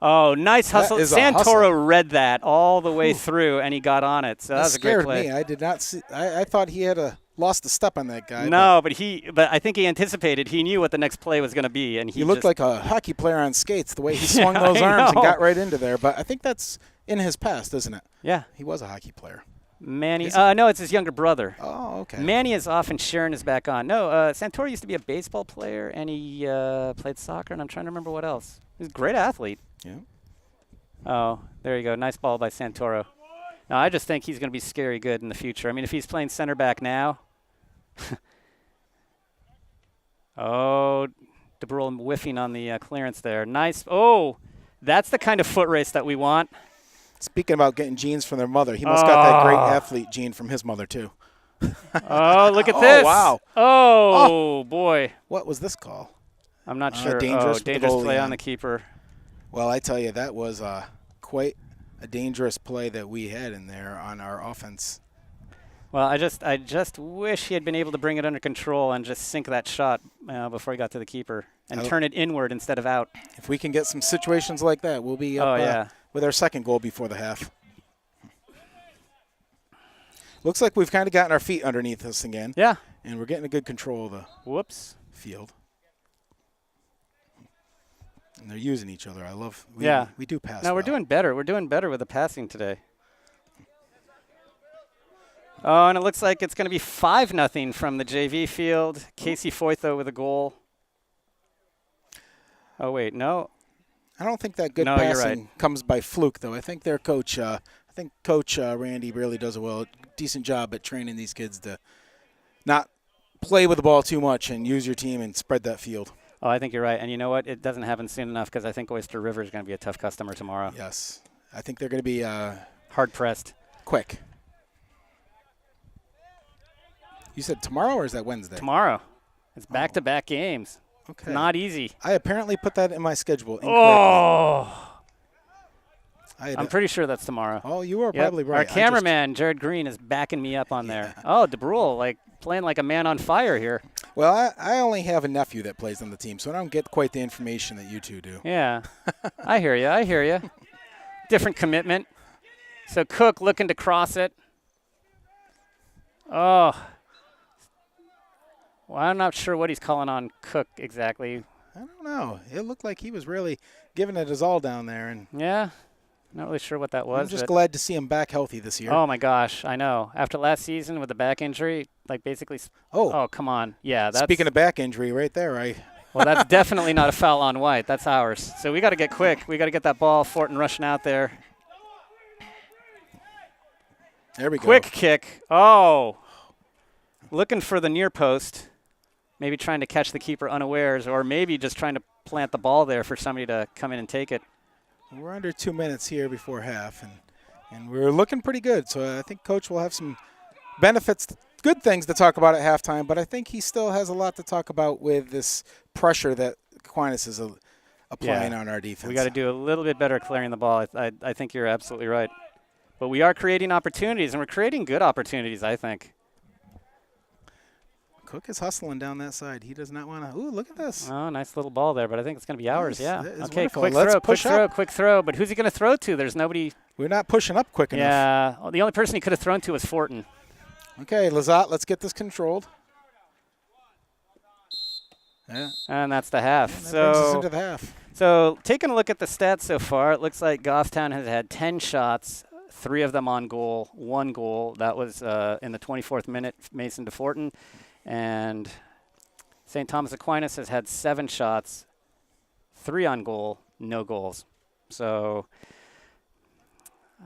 Oh, nice hustle. Santoro read that all the way through, and he got on it. So that was a great play. Scared me. I did not see. I thought he had lost a step on that guy. No, but I think he anticipated. He knew what the next play was going to be, and he looked like a hockey player on skates the way he swung those arms and got right into there. But I think that's in his past, isn't it? Yeah, he was a hockey player. Manny. No, it's his younger brother. Oh, okay. Manny is often sharing his back on. No, Santoro used to be a baseball player, and he played soccer, and I'm trying to remember what else. He's a great athlete. Yeah. Oh, there you go. Nice ball by Santoro. Now, I just think he's going to be scary good in the future. I mean, if he's playing center back now. Oh, DeBrule whiffing on the clearance there. Nice. Oh, that's the kind of foot race that we want. Speaking about getting genes from their mother, he must got that great athlete gene from his mother, too. Oh, look at this. Oh, wow. Oh, boy. What was this call? I'm not sure. Dangerous play on the keeper. Well, I tell you, that was quite a dangerous play that we had in there on our offense. Well, I just wish he had been able to bring it under control and just sink that shot before he got to the keeper and turn it inward instead of out. If we can get some situations like that, we'll be up with our second goal before the half. Looks like we've kind of gotten our feet underneath us again. Yeah. and we're getting a good control of the Whoops. field. And they're using each other. I love. We do pass. No, we're well. doing better. We're doing better with the passing today. Oh, and it looks like it's going to be 5-0 from the JV field. Casey Foytho with a goal. Oh, wait, no. I don't think that good No, you're passing right. comes by fluke, though. I think their coach, Coach Randy really does a decent job at training these kids to not play with the ball too much and use your team and spread that field. Oh, I think you're right. And you know what? It doesn't happen soon enough because I think Oyster River is going to be a tough customer tomorrow. Yes. I think they're going to be Hard-pressed. quick. You said tomorrow or is that Wednesday? Tomorrow. It's back-to-back games. Okay. Not easy. I apparently put that in my schedule incorrectly. Oh! I'm to, pretty sure that's tomorrow. oh, you are Yep. probably right. Our cameraman, Jared Green, is backing me up on there. Oh, DeBrule, like playing like a man on fire here. Well, I only have a nephew that plays on the team, so I don't get quite the information that you two do. Yeah. I hear you. I hear you. Different commitment. So Cook looking to cross it. Oh. Well, I'm not sure what he's calling on Cook exactly. I don't know. It looked like he was really giving it his all down there, and Yeah. Not really sure what that was. I'm just but- glad to see him back healthy this year. Oh, my gosh. I know. After last season with the back injury, like basically. Oh, come on. Yeah. That's, Speaking of back injury right there, well, that's definitely not a foul on White. That's ours. So we got to get quick. We got to get that ball. Fortin rushing out there. there we go. Quick kick. Oh. Looking for the near post. Maybe trying to catch the keeper unawares, or maybe just trying to plant the ball there for somebody to come in and take it. We're under 2 minutes here before half, and we're looking pretty good. So I think Coach will have some benefits, good things to talk about at halftime, but I think he still has a lot to talk about with this pressure that Aquinas is applying on our defense. We got to do a little bit better clearing the ball. I think you're absolutely right. But we are creating opportunities, and we're creating good opportunities, I think. Cook is hustling down that side. He does not want to. Ooh, look at this. Oh, nice little ball there, but I think it's going to be ours, Nice. yeah. That is Okay, wonderful. quick Let's throw, push up. quick throw. But who's he going to throw to? There's nobody. We're not pushing up quick enough. Yeah, well, the only person he could have thrown to was Fortin. Okay, Lazat, let's get this controlled. Yeah. And that's the half. That brings us So, into the half. so taking a look at the stats so far, it looks like Goffstown has had 10 shots, 3 of them on goal, 1 goal. That was in the 24th minute, Mason DeFortin. And St. Thomas Aquinas has had 7 shots, 3 on goal, no goals. So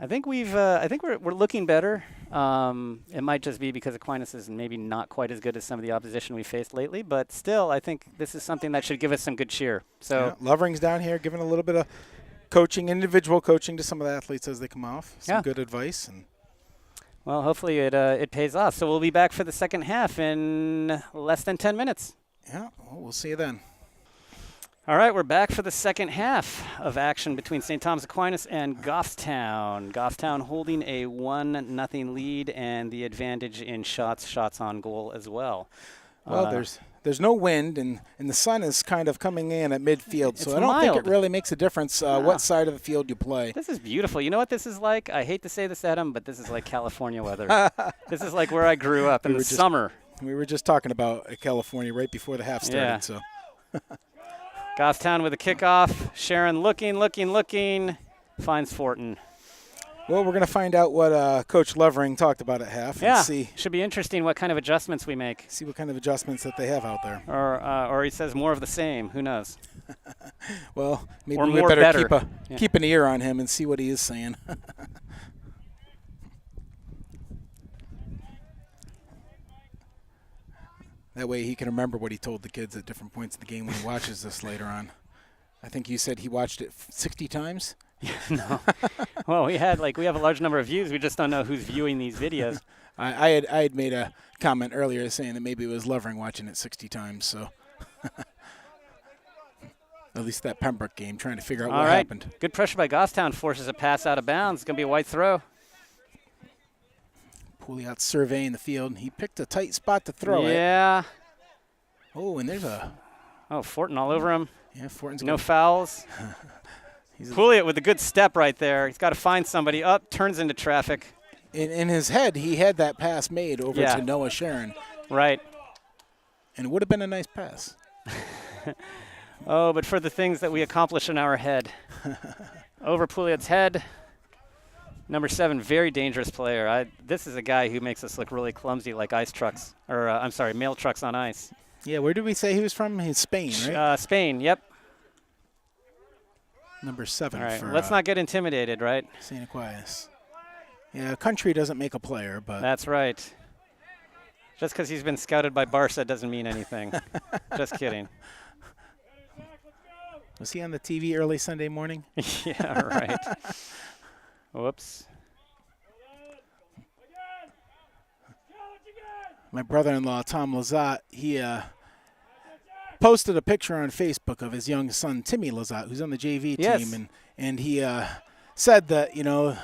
I think we're looking better. It might just be because Aquinas is maybe not quite as good as some of the opposition we faced lately, but still, I think this is something that should give us some good cheer. So Yeah, Lovering's down here giving a little bit of coaching, individual coaching to some of the athletes as they come off. Some Yeah. good advice. And well, hopefully it pays off. So we'll be back for the second half in less than 10 minutes. yeah, well, we'll see you then. All right, we're back for the second half of action between St. Thomas Aquinas and Goffstown. Goffstown holding a 1-0 lead and the advantage in shots on goal as well. Well, there's no wind, and the sun is kind of coming in at midfield, so It's I don't think mild. it really makes a difference what side of the field you play. This is beautiful. You know what this is like? I hate to say this, Adam, but this is like California weather. This is like where I grew up in the summer. We were just talking about California right before the half started. Yeah. So Goffstown with a kickoff. Sharon looking, finds Fortin. Well, we're going to find out what Coach Lovering talked about at half Yeah, and see should be interesting what kind of adjustments we make. what kind of adjustments that they have out there. Or he says more of the same. Who knows? Well, maybe Or we more better better. keep an ear on him and see what he is saying. That way he can remember what he told the kids at different points in the game when he watches this later on. I think you said he watched it 60 times. No. Well, we have a large number of views. We just don't know who's viewing these videos. I had made a comment earlier saying that maybe it was Lovering watching it 60 times. So at least that Pembroke game, trying to figure out All what right. happened. Good pressure by Goffstown forces a pass out of bounds. It's going to be a White throw. Pouliot surveying the field. He picked a tight spot to throw it. Yeah. Oh, and there's Oh, Fortin all over him. Fortin's No good. fouls. He's Pouliot with a good step right there. He's got to find somebody. Up, turns into traffic. In his head, he had that pass made over Yeah. to Noah Sharon. Right. and it would have been a nice pass. Oh, but for the things that we accomplish in our head. Over Pouliot's head. Number 7, very dangerous player. This is a guy who makes us look really clumsy like ice trucks. Or, I'm sorry, mail trucks on ice. Yeah, where did we say he was from? He's Spain, right? Spain, yep. Number 7 All right, for let's not get intimidated, right? St. Aquinas. Yeah, country doesn't make a player, but... That's right. Just because he's been scouted by Barca doesn't mean anything. Just kidding. Was he on the TV early Sunday morning? Yeah, right. Whoops. My brother-in-law, Tom Lazat, he posted a picture on Facebook of his young son, Timmy Lazat, who's on the JV team. And he said that,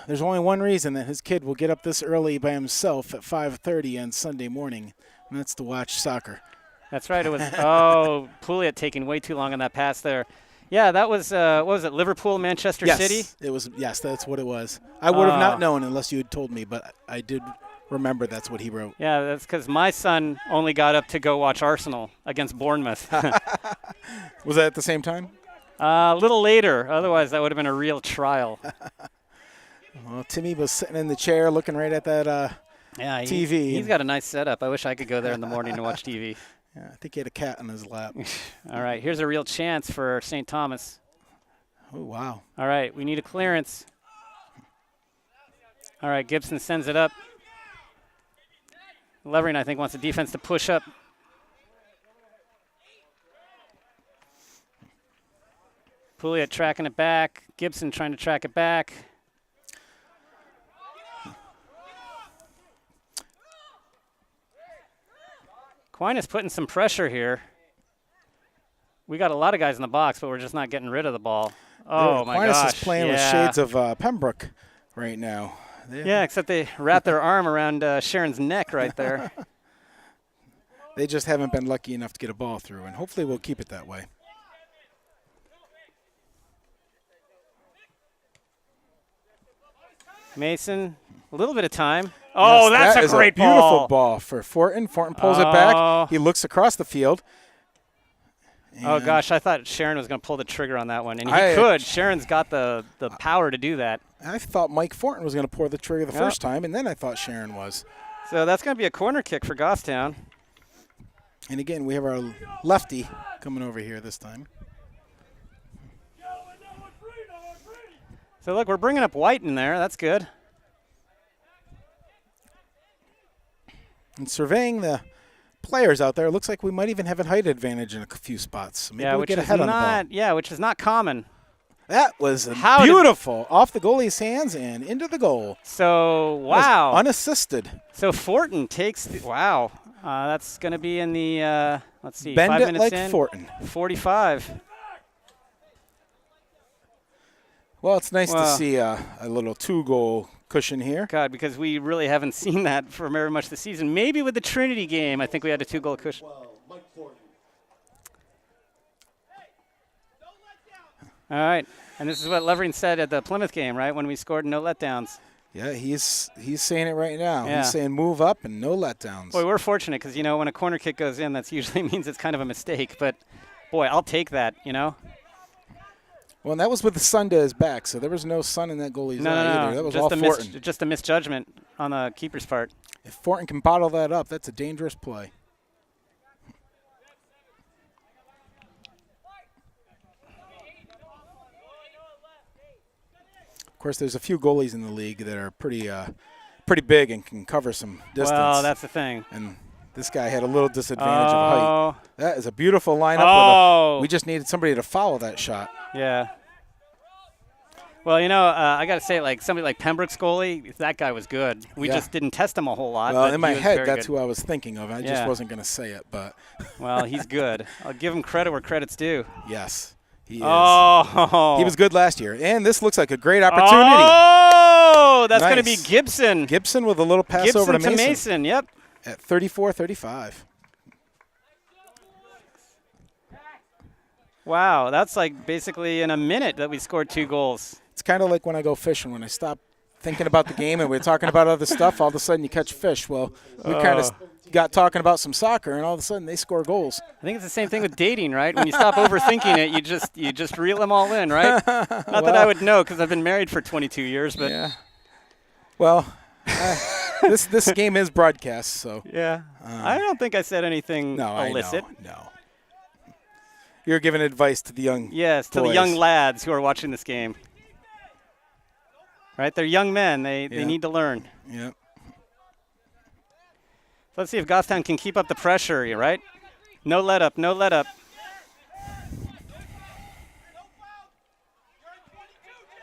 there's only one reason that his kid will get up this early by himself at 5:30 on Sunday morning, and that's to watch soccer. That's right. It was, Pouliot taking way too long on that pass there. Yeah, that was, what was it, Liverpool, Manchester City? Yes, that's what it was. I would have not known unless you had told me, but I did remember that's what he wrote. Yeah, that's because my son only got up to go watch Arsenal against Bournemouth. Was that at the same time? A little later. Otherwise, that would have been a real trial. Well, Timmy was sitting in the chair looking right at that TV. He's got a nice setup. I wish I could go there in the morning to watch TV. Yeah, I think he had a cat on his lap. All right, here's a real chance for St. Thomas. Oh, wow. All right, we need a clearance. All right, Gibson sends it up. Levering, I think, wants the defense to push up. Pouliot tracking it back. Gibson trying to track it back. Aquinas putting some pressure here. We got a lot of guys in the box, but we're just not getting rid of the ball. Oh, my gosh. Aquinas is playing with shades of Pembroke right now. Yeah, except they wrap their arm around Sharon's neck right there. They just haven't been lucky enough to get a ball through, and hopefully we'll keep it that way. Mason, a little bit of time. Oh, yes, that's a great ball. Beautiful ball for Fortin. Fortin pulls it back. He looks across the field. Oh, gosh, I thought Sharon was going to pull the trigger on that one, and he could. Sharon's got the power to do that. I thought Mike Fortin was going to pull the trigger the first time, and then I thought Sharon was. So that's going to be a corner kick for Goffstown. And again, we have our lefty coming over here this time. So, look, we're bringing up White in there. That's good. And surveying the players out there, it looks like we might even have a height advantage in a few spots. So maybe we'll get ahead on the ball. Yeah, which is not common. That was beautiful. Off the goalie's hands and into the goal. So, wow. Unassisted. So, Fortin takes wow. That's going to be in the, let's see, Bend 5 it minutes like in. Fortin. 45. Well, it's nice to see a little 2-goal cushion here. God, because we really haven't seen that for very much this season. Maybe with the Trinity game, I think we had a 2-goal cushion. All right, and this is what Levering said at the Plymouth game, right, when we scored no letdowns. Yeah, he's saying it right now. Yeah. He's saying move up and no letdowns. Boy, we're fortunate because, when a corner kick goes in, that usually means it's kind of a mistake. But, boy, I'll take that, Well, and that was with the sun to his back, so there was no sun in that goalie's eye either. That was all Fortin. Just a misjudgment on the keeper's part. If Fortin can bottle that up, that's a dangerous play. Of course, there's a few goalies in the league that are pretty big and can cover some distance. Well, that's the thing. And this guy had a little disadvantage of height. That is a beautiful lineup. We just needed somebody to follow that shot. Yeah. Well, I got to say, like somebody like Pembroke's goalie, that guy was good. We just didn't test him a whole lot. Well, in my head, that's who I was thinking of. I just wasn't going to say it, but. Well, he's good. I'll give him credit where credit's due. Yes. He is. Oh. He was good last year. And this looks like a great opportunity. Oh, that's going to be Gibson. Gibson with a little pass over to Mason. Gibson to Mason, yep. At 34-35. Wow, that's like basically in a minute that we scored 2 goals. It's kind of like when I go fishing. When I stop thinking about the game and we're talking about other stuff, all of a sudden you catch fish. Well, we kind of got talking about some soccer, and all of a sudden they score goals. I think it's the same thing with dating, right? When you stop overthinking it, you just reel them all in, right? Not that I would know because I've been married for 22 years, but yeah. Well, this game is broadcast, so yeah. I don't think I said anything illicit. No. You're giving advice to the young Yes, to boys. the young lads who are watching this game. Right? They're young men. They need to learn. Yeah. Let's see if Goffstown can keep up the pressure, right? No let up, no let up.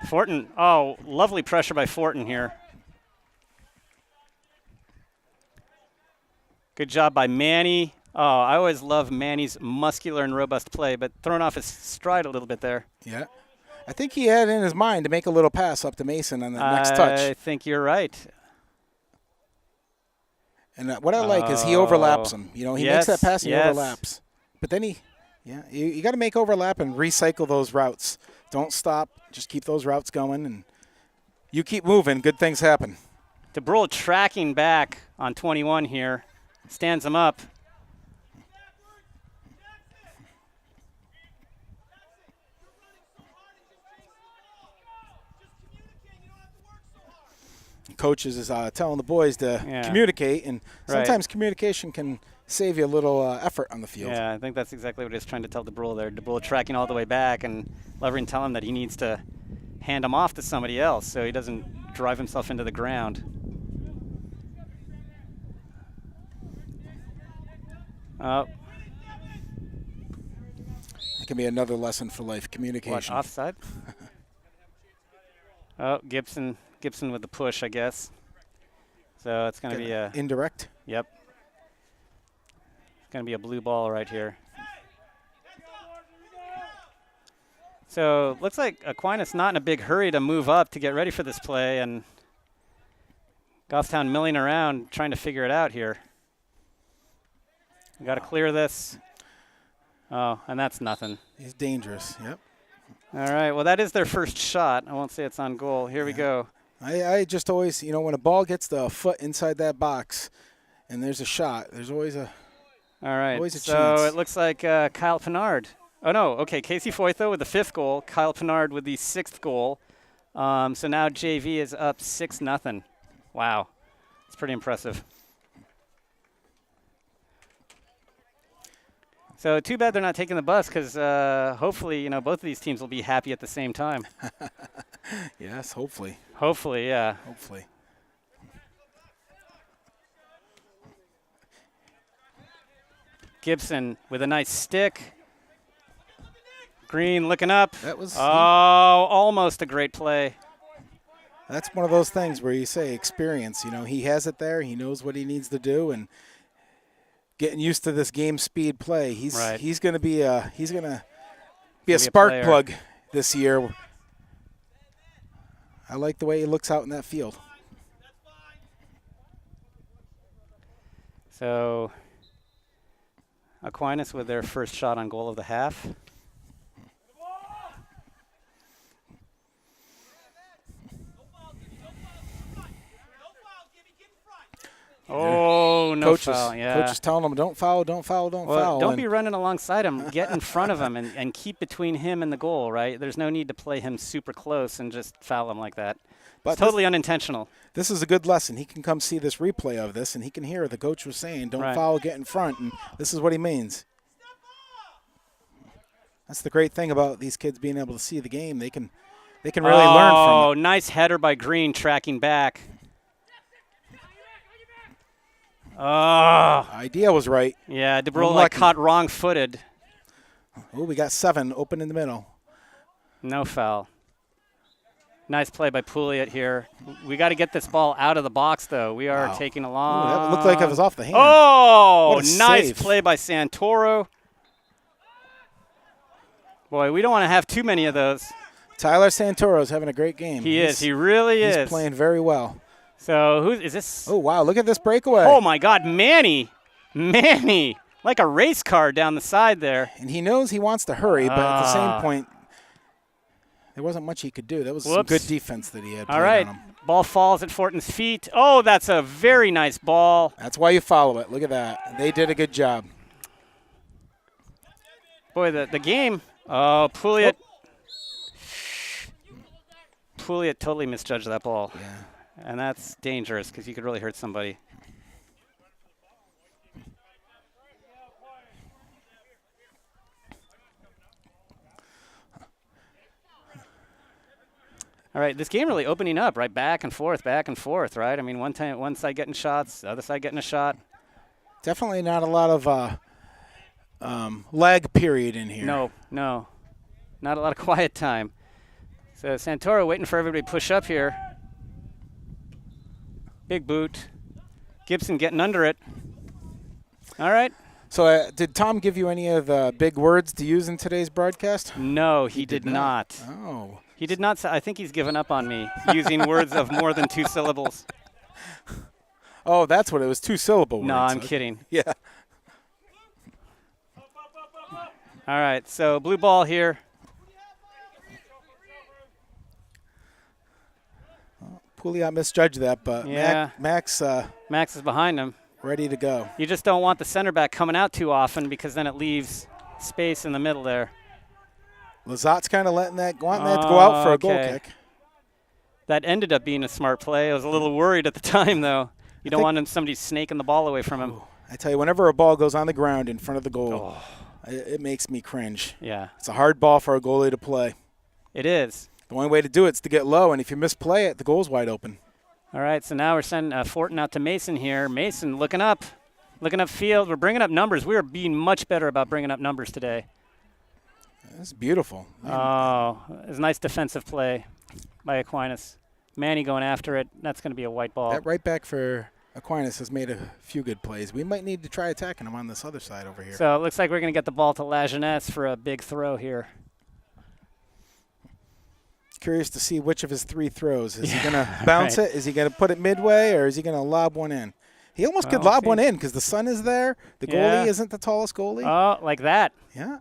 Fortin, oh, lovely pressure by Fortin here. Good job by Manny. Oh, I always love Manny's muscular and robust play, but thrown off his stride a little bit there. Yeah. I think he had in his mind to make a little pass up to Mason on that next touch. I think you're right. And what I like is he overlaps him. You know, he makes that pass and he overlaps. But then you got to make overlap and recycle those routes. Don't stop. Just keep those routes going, and you keep moving. Good things happen. DeBrule tracking back on 21 here. Stands him up. Coaches is telling the boys to communicate, and sometimes communication can save you a little effort on the field. Yeah, I think that's exactly what he was trying to tell DeBrule there. DeBrule tracking all the way back, and Levering telling him that he needs to hand him off to somebody else so he doesn't drive himself into the ground. Oh. It can be another lesson for life, communication. What, offside? Oh, Gibson with the push, I guess. So it's going to be a indirect. Yep. It's going to be a blue ball right here. So looks like Aquinas not in a big hurry to move up to get ready for this play, and Goffstown milling around trying to figure it out here. We got to clear this. Oh, and that's nothing. He's dangerous. Yep. All right. Well, that is their first shot. I won't say it's on goal. Here we go. I just always, when a ball gets the foot inside that box and there's a shot, there's always a All right. Always a so chance. It looks like Kyle Pinard. Oh, no. Okay, Casey Foytho with the 5th goal. Kyle Pinard with the 6th goal. So now JV is up 6-0. Wow. It's pretty impressive. So too bad they're not taking the bus because hopefully, both of these teams will be happy at the same time. Yes, hopefully. Hopefully, yeah. Hopefully. Gibson with a nice stick. Green looking up. That was almost a great play. That's one of those things where you say experience. He has it there. He knows what he needs to do, and getting used to this game speed play. He's going to be a spark plug this year. I like the way he looks out in that field. So Aquinas with their first shot on goal of the half. Oh, no foul, yeah. Coach is telling them, don't foul, don't foul, don't foul. Don't be running alongside him. Get in front of him and keep between him and the goal, right? There's no need to play him super close and just foul him like that. But it's totally unintentional. This is a good lesson. He can come see this replay of this, and he can hear the coach was saying, don't foul, get in front, and this is what he means. That's the great thing about these kids being able to see the game. They can really learn from it. Oh, nice header by Green tracking back. Oh. Idea was right. Yeah, DeBrule caught wrong-footed. Oh, we got 7 open in the middle. No foul. Nice play by Pouliot here. We got to get this ball out of the box, though. We are taking a long. Ooh, that looked like it was off the hand. Oh, nice save. play by Santoro. Boy, we don't want to have too many of those. Tyler Santoro's having a great game. He is. He really is. He's playing very well. So who is this? Oh, wow. Look at this breakaway. Oh, my God. Manny. Like a race car down the side there. And he knows he wants to hurry, but at the same point, there wasn't much he could do. That was some Whoops. good defense that he had played All right. on him. Ball falls at Fortin's feet. Oh, that's a very nice ball. That's why you follow it. Look at that. They did a good job. Boy, the game. Oh, Pouliot. Pouliot totally misjudged that ball. Yeah. And that's dangerous because you could really hurt somebody. All right, this game really opening up, right? Back and forth, right? I mean, one side getting shots, the other side getting a shot. Definitely not a lot of lag period in here. No. Not a lot of quiet time. So Santoro waiting for everybody to push up here. Big boot. Gibson getting under it. All right. So did Tom give you any of the big words to use in today's broadcast? No, he did not. Oh. He did not say. I think he's given up on me using words of more than 2 syllables. Oh, that's what it was, 2-syllable No, words. I'm kidding. Yeah. All right, so blue ball here. Pouliot misjudged that, but Yeah. Max Max is behind him. ready to go. You just don't want the center back coming out too often because then it leaves space in the middle there. Lazat's kind of wanting that to go out for a goal Okay. kick. That ended up being a smart play. I was a little worried at the time, though. You don't want somebody snaking the ball away from him. I tell you, whenever a ball goes on the ground in front of the goal, Oh, it makes me cringe. yeah, It's a hard ball for a goalie to play. it is. The only way to do it is to get low, and if you misplay it, the goal's wide open. All right, so now we're sending Fortin out to Mason here. Mason looking up field. We're bringing up numbers. We are being much better about bringing up numbers today. That's beautiful. Oh, it was a nice defensive play by Aquinas. Manny going after it. That's going to be a white ball. That right back for Aquinas has made a few good plays. We might need to try attacking him on this other side over here. So it looks like we're going to get the ball to Lajeunesse for a big throw here. Curious to see which of his 3 throws. Is he going to bounce it? Is he going to put it midway, or is he going to lob one in? He almost could lob one in because the sun is there. The goalie isn't the tallest goalie. Oh, like that. Yeah.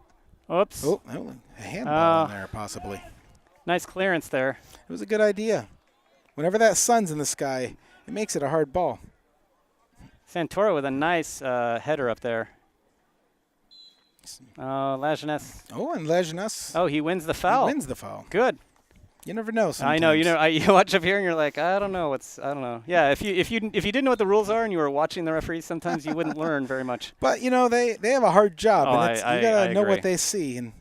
Oops. Oh, a handball in there possibly. Nice clearance there. It was a good idea. Whenever that sun's in the sky, it makes it a hard ball. Santoro with a nice header up there. Oh, Lajeunesse. Oh, and Lajeunesse. Oh, he wins the foul. He wins the foul. Good. You never know. Sometimes. I know. You watch up here and you're like, I don't know. I don't know. Yeah, if you didn't know what the rules are and you were watching the referees, sometimes you wouldn't learn very much. But they have a hard job, Oh, and you gotta know what they see, and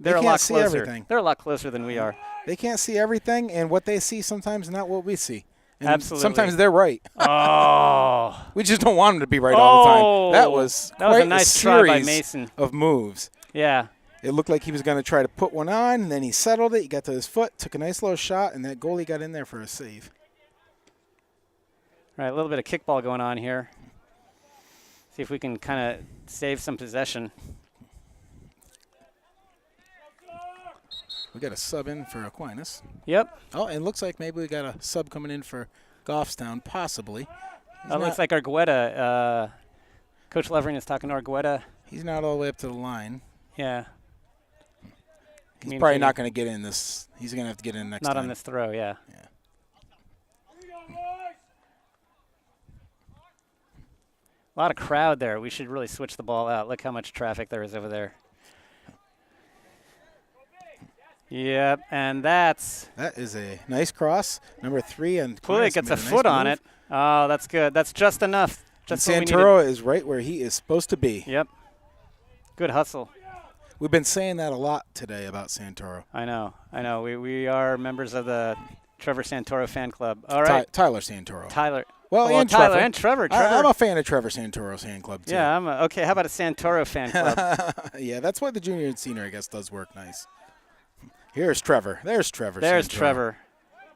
They're they a can't lot see closer. everything. They're a lot closer than we are. They can't see everything, and what they see sometimes not what we see. And Absolutely. Sometimes they're right. Oh. We just don't want them to be right all the time. That was a nice try by series Mason. of moves. Yeah. It looked like he was going to try to put one on, and then he settled it. He got to his foot, took a nice little shot, and that goalie got in there for a save. All right, a little bit of kickball going on here. See if we can kind of save some possession. We got a sub in for Aquinas. Yep. Oh, and it looks like maybe we got a sub coming in for Goffstown, possibly. That looks like Argueta. Coach Levering is talking to Argueta. He's not all the way up to the line. Yeah. He's probably not going to get in this. He's going to have to get in next time. Not on this throw, yeah. A lot of crowd there. We should really switch the ball out. Look how much traffic there is over there. Yep, and that is a nice cross. Number 3, and Pouliot gets a foot on it. Oh, that's good. That's just enough. Just and Santoro is right where he is supposed to be. Yep. Good hustle. We've been saying that a lot today about Santoro. I know. We are members of the Trevor Santoro fan club. All right. Tyler Santoro. Tyler. Well, and Tyler Trevor. and Trevor. I'm a fan of Trevor Santoro's fan club, too. Yeah, okay. How about a Santoro fan club? Yeah, that's why the junior and senior, I guess, does work nice. Here's Trevor. There's Trevor. There's Santoro. Trevor.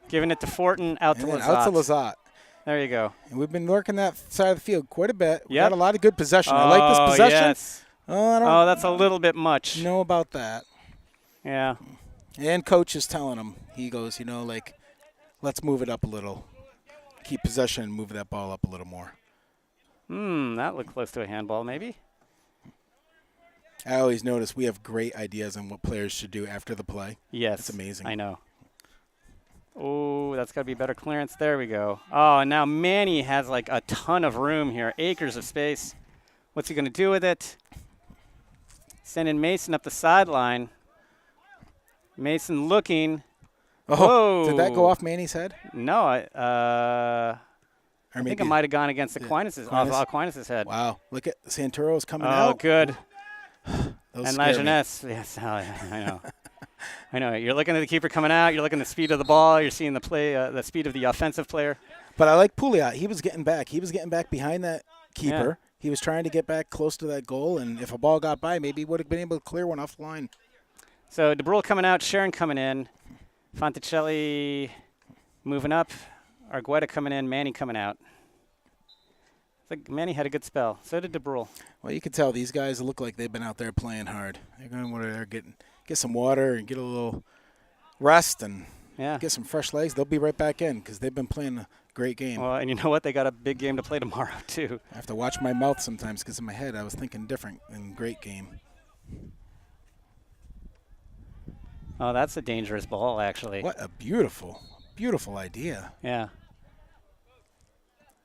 Giving it to Fortin, out to Lazat. Out to Lazat. There you go. And we've been working that side of the field quite a bit. We Yep. got a lot of good possession. I like this possession. Yes. Oh, that's a little bit much. Know about that. Yeah. And coach is telling him, he goes, let's move it up a little. Keep possession and move that ball up a little more. That looked close to a handball, maybe. I always notice we have great ideas on what players should do after the play. Yes. It's amazing. I know. Oh, that's got to be better clearance. There we go. Oh, and now Manny has like a ton of room here, acres of space. What's he going to do with it? Sending Mason up the sideline. Mason looking. Oh, Whoa. did that go off Manny's head? No, I Or think it might have gone against Aquinas' head. Wow, look at Santoro's coming Oh, out. good. Those And scare me. Lajeunesse. Yes, I know. I know. You're looking at the keeper coming out. You're looking at the speed of the ball. You're seeing the play, the speed of the offensive player. But I like Pouliot. He was getting back. He was getting back behind that keeper. Yeah. He was trying to get back close to that goal, and if a ball got by, maybe he would have been able to clear one off the line. So DeBrule coming out, Sharon coming in, Fonticelli moving up, Argueta coming in, Manny coming out. I think Manny had a good spell. So did DeBrule. Well, you can tell these guys look like they've been out there playing hard. They're going over there get some water and get a little rest and get some fresh legs. They'll be right back in because they've been playing a great game. Well, and you know what? They got a big game to play tomorrow, too. I have to watch my mouth sometimes because in my head I was thinking different and great game. Oh, that's a dangerous ball, actually. What a beautiful, beautiful idea. Yeah.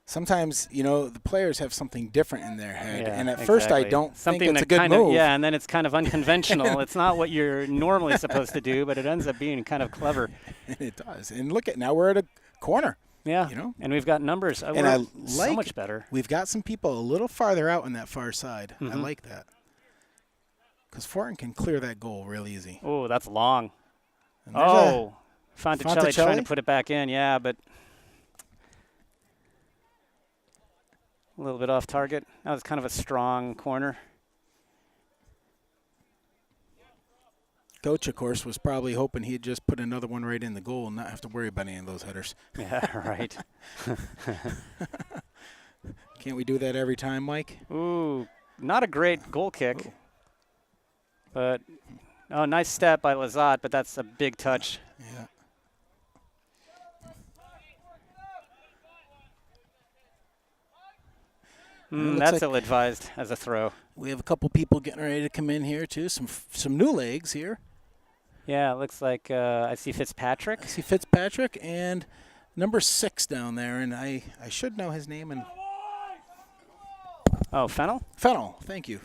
Sometimes, the players have something different in their head. And at first I don't think it's a good move. Yeah, and then it's kind of unconventional. It's not what you're normally supposed to do, but it ends up being kind of clever. And it does. And look at, now we're at a corner. Yeah, and we've got numbers. And I like so much better. We've got some people a little farther out on that far side. I like that. Because Fortin can clear that goal real easy. Oh, that's long. Oh, Fonticelli trying to put it back in. Yeah, but a little bit off target. That was kind of a strong corner. Coach, of course, was probably hoping he'd just put another one right in the goal and not have to worry about any of those headers. Yeah, right. Can't we do that every time, Mike? Ooh, not a great goal kick. Ooh. But, nice step by Lizotte, but that's a big touch. Yeah. That's ill-advised as a throw. We have a couple people getting ready to come in here, too. Some new legs here. Yeah, it looks like I see Fitzpatrick. I see Fitzpatrick and number 6 down there, and I should know his name. Oh, Fennel? Fennel, thank you.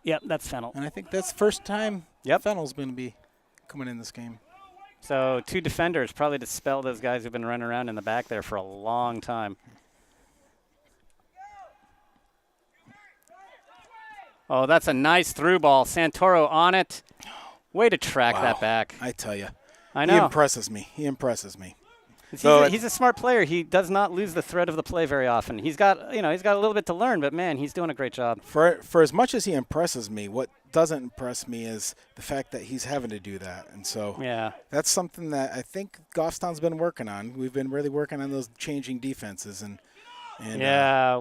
Yep, that's Fennel. And I think that's the first time Fennel's going to be coming in this game. So 2 defenders, probably to spell those guys who've been running around in the back there for a long time. Oh, that's a nice through ball. Santoro on it. Way to track that back. I tell you. I know. He impresses me. He's a smart player. He does not lose the thread of the play very often. He's got a little bit to learn, but man, he's doing a great job. For as much as he impresses me, what doesn't impress me is the fact that he's having to do that. And so that's something that I think Goffstown's been working on. We've been really working on those changing defenses and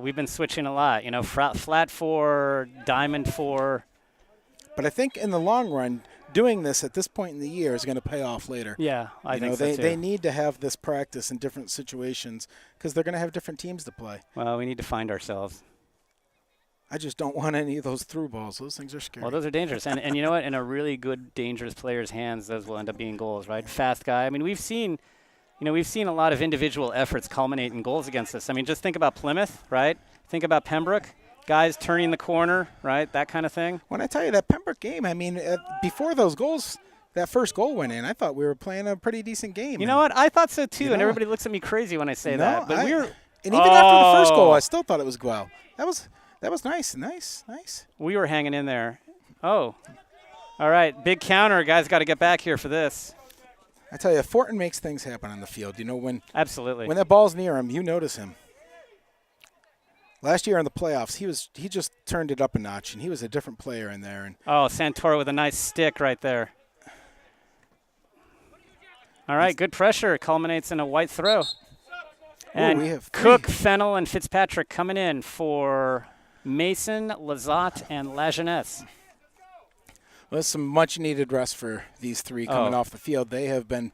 we've been switching a lot. Flat 4, diamond 4. But I think in the long run, doing this at this point in the year is going to pay off later. Yeah, I think so too. They need to have this practice in different situations because they're going to have different teams to play. Well, we need to find ourselves. I just don't want any of those through balls. Those things are scary. Well, those are dangerous. And you know what? In a really good, dangerous player's hands, those will end up being goals, right? Fast guy. I mean, we've seen a lot of individual efforts culminate in goals against us. I mean, just think about Plymouth, right? Think about Pembroke. Guys turning the corner, right? That kind of thing. When I tell you that Pembroke game, I mean, before those goals, that first goal went in, I thought we were playing a pretty decent game. You know what? I thought so too, and everybody looks at me crazy when I say that. But and even after the first goal, I still thought it was Guel. That was nice. We were hanging in there. Oh, all right, big counter. Guys, got to get back here for this. I tell you, Fortin makes things happen on the field. Absolutely when that ball's near him, you notice him. Last year in the playoffs, he just turned it up a notch, and he was a different player in there. Santoro with a nice stick right there. All right, good pressure. Culminates in a white throw. And we have Cook, Fennel, and Fitzpatrick coming in for Mason, Lizotte, and Lajeunesse. Well, some much-needed rest for these 3 coming off the field. They have been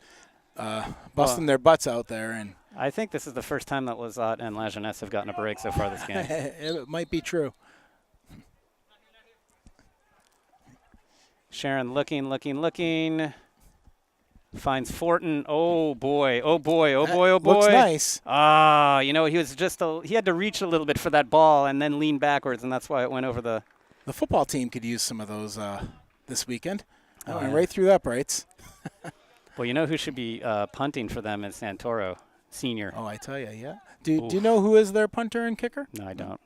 busting their butts out there, and I think this is the first time that Lizotte and Lajeunesse have gotten a break so far this game. It might be true. Sharon looking. Finds Fortin. Oh boy. Oh boy. Oh boy. Oh boy. Looks nice. Ah, he was he had to reach a little bit for that ball and then lean backwards, and that's why it went over the. The football team could use some of those this weekend. Oh, Went yeah. right through the uprights. Well, who should be punting for them is Santoro, senior. Oh, I tell you, yeah. Do you know who is their punter and kicker? No, I don't.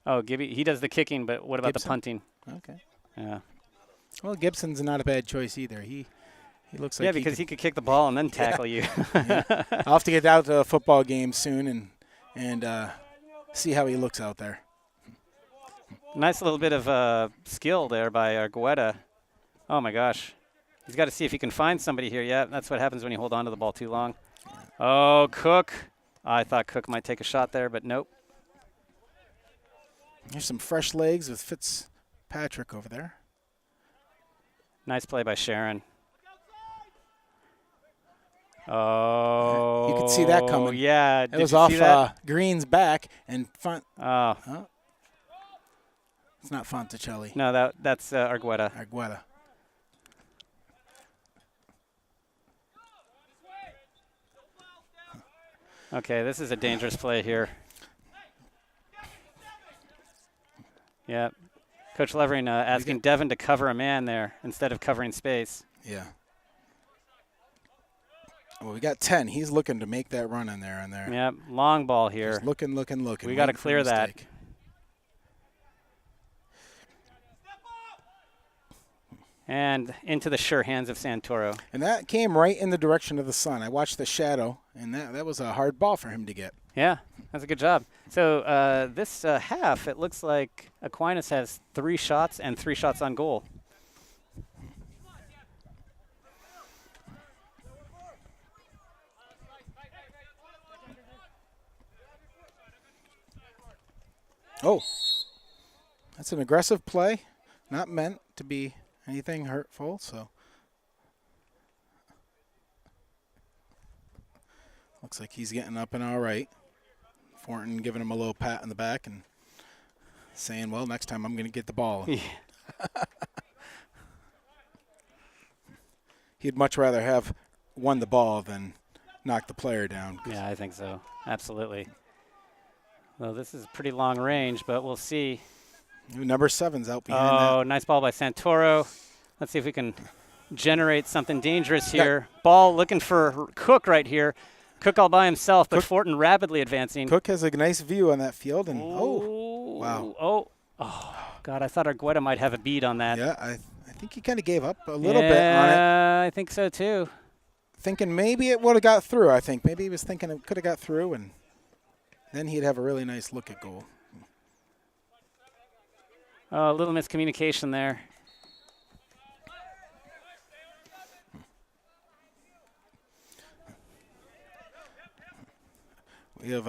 Oh, Gibby, he does the kicking, but what about Gibson? the punting? Okay. Yeah. Well, Gibson's not a bad choice either. He looks like Because he could kick the ball and then tackle you. I'll have to get out to a football game soon and see how he looks out there. Nice little bit of skill there by Argueta. Oh, my gosh. He's got to see if he can find somebody here. Yeah, that's what happens when you hold on to the ball too long. Oh, Cook. I thought Cook might take a shot there, but nope. There's some fresh legs with Fitzpatrick over there. Nice play by Sharon. Oh. You could see that coming. Yeah. It was off Green's back and Oh. It's not Fonticelli. No, that's Argueta. Argueta. Okay, this is a dangerous play here. Yeah. Coach Levering asking Devin to cover a man there instead of covering space. Yeah. Well, we got 10. He's looking to make that run in there. Yeah, long ball here. Just looking. We got to clear that. And into the sure hands of Santoro. And that came right in the direction of the sun. I watched the shadow, and that was a hard ball for him to get. Yeah, that's a good job. So this half, it looks like Aquinas has 3 shots and 3 shots on goal. Oh, that's an aggressive play, not meant to be anything hurtful. So looks like he's getting up and all right. Fortin giving him a little pat in the back and saying, well, next time I'm going to get the ball. Yeah. He'd much rather have won the ball than knock the player down. Yeah, I think so. Absolutely. Well, this is pretty long range, but we'll see. Number 7's out behind that. Oh, nice ball by Santoro. Let's see if we can generate something dangerous here. Ball looking for Cook right here. Cook all by himself, but Fortin rapidly advancing. Cook has a nice view on that field. And wow. Oh, God, I thought Argueta might have a bead on that. Yeah, I think he kind of gave up a little bit on it. Yeah, I think so too. Thinking maybe it would have got through, I think. Maybe he was thinking it could have got through, and then he'd have a really nice look at goal. Oh, a little miscommunication there. We have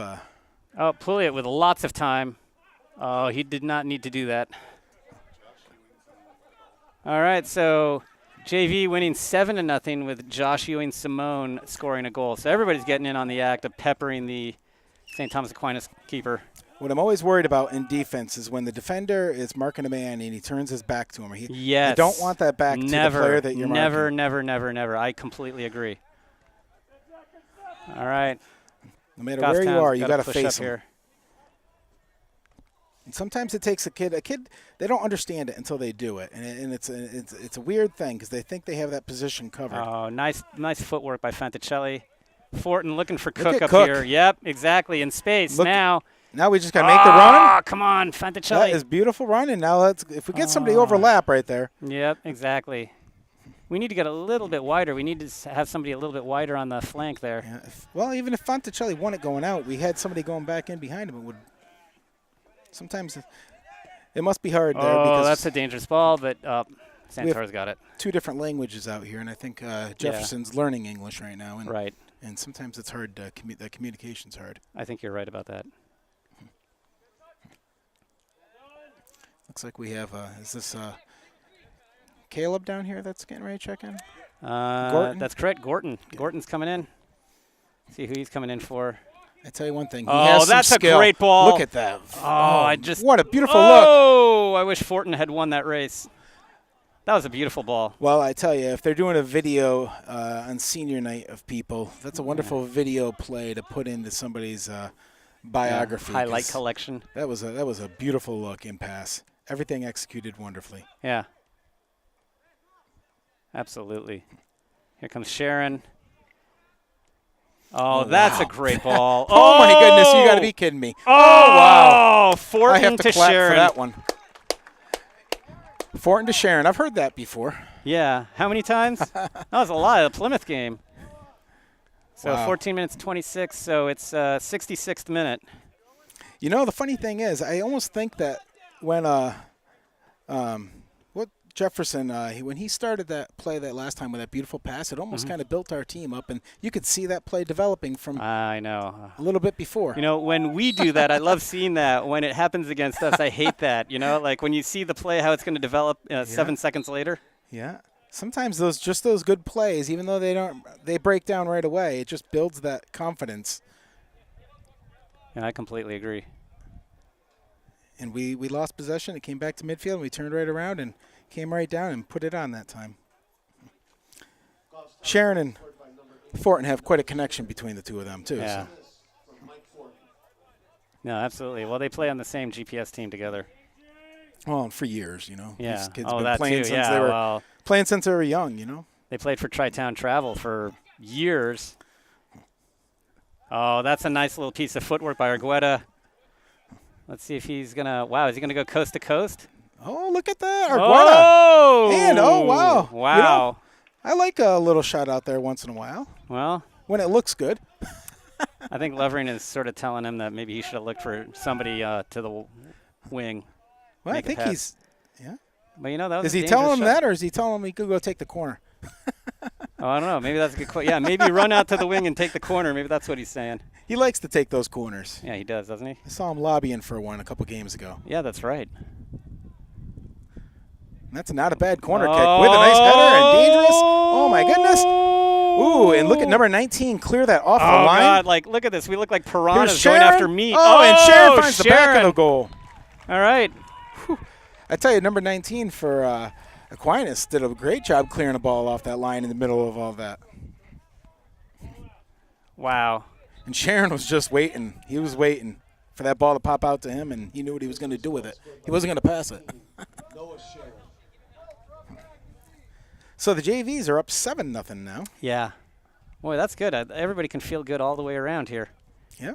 Oh, Pouliot with lots of time. Oh, he did not need to do that. All right, so JV winning 7-0 with Josh Ewing Simone scoring a goal. So everybody's getting in on the act of peppering the St. Thomas Aquinas keeper. what I'm always worried about in defense is when the defender is marking a man and he turns his back to him. Yes. You don't want that back to the player that you're marking. Never. I completely agree. All right. No matter where you are, you got to face him. Here. And sometimes it takes a kid, they don't understand it until they do it. And it's a weird thing because they think they have that position covered. Oh, nice footwork by Fanticelli. Fortin looking for Look Cook at up Cook. here. Yep, exactly, in space. Now we just got to make the run. Oh, come on, Fanticelli. That is beautiful run. And now if we get somebody overlap right there. Yep, exactly. We need to get a little bit wider. We need to have somebody a little bit wider on the flank there. Yeah, well, even if Fonticelli won it going out, we had somebody going back in behind him. It would. Sometimes it must be hard there. Because That's a dangerous ball, but Santoro's got it. 2 different languages out here, and I think Jefferson's learning English right now. And, right. And sometimes it's hard. The communication's hard. I think you're right about that. Looks like we have. Is this Caleb down here that's getting ready to check in? Gorton? That's correct. Gorton. Gorton's coming in. See who he's coming in for. I tell you one thing. He has that's some skill. a great ball. Look at that. Oh, what a beautiful look. Oh, I wish Fortin had won that race. That was a beautiful ball. Well, I tell you, if they're doing a video on senior night of people, that's a wonderful video play to put into somebody's biography. Highlight collection. That was a beautiful look in pass. Everything executed wonderfully. Yeah. Absolutely. Here comes Sharon. Oh, that's a great ball. Oh, my goodness, you got to be kidding me. Oh, wow. Fortin I have to clap Sharon. for that one. Fortin to Sharon. I've heard that before. Yeah. How many times? That was a lot of the Plymouth game. So Wow. 14 minutes 26, so it's 66th minute. You know, the funny thing is, I almost think that when Jefferson, when he started that play that last time with that beautiful pass, it almost kind of built our team up, and you could see that play developing from I know. a little bit before. You know, when we do that, I love seeing that. When it happens against us, I hate that. You know, like when you see the play, how it's going to develop 7 seconds later. Yeah. Sometimes those good plays, even though they break down right away, it just builds that confidence. Yeah, I completely agree. And we lost possession. It came back to midfield, and we turned right around and came right down and put it on that time. Sharon and Fortin have quite a connection between the two of them, too. Yeah. So. No, absolutely. Well, they play on the same GPS team together. Well, for years, you know. Yeah. These kids Oh, have been that playing too. since Yeah. they were Well, playing since they were young, you know. they played for Tri-Town Travel for years. Oh, that's a nice little piece of footwork by Argueta. Let's see if he's going to – wow, is he going to go coast to coast? Oh, look at that. Argueta. Oh! And, oh, wow. Wow. You know, I like a little shot out there once in a while Well, when it looks good. I think Lovering is sort of telling him that maybe he should have looked for somebody to the wing. Well, I Make a think pass. he's – yeah. But, you know, that was Is a he dangerous telling him shot. that, or is he telling him he could go take the corner? Oh, I don't know. Maybe that's a good question. Yeah, maybe run out to the wing and take the corner. Maybe that's what he's saying. He likes to take those corners. Yeah, he does, doesn't he? I saw him lobbying for one a couple games ago. Yeah, that's right. That's not a bad corner kick with a nice header and dangerous. Oh, my goodness. Ooh, and look at number 19 clear that off the Oh, line. God. Like, look at this. We look like piranhas Here's going Sharon. after meat. Oh, and Sharon finds the back of the goal. All right. I tell you, number 19 for Aquinas did a great job clearing the ball off that line in the middle of all that. Wow. And Sharon was just waiting. He was waiting for that ball to pop out to him, and he knew what he was going to do with it. He wasn't going to pass it. So the JVs are up 7-0 now. Yeah. Boy, that's good. Everybody can feel good all the way around here. Yeah.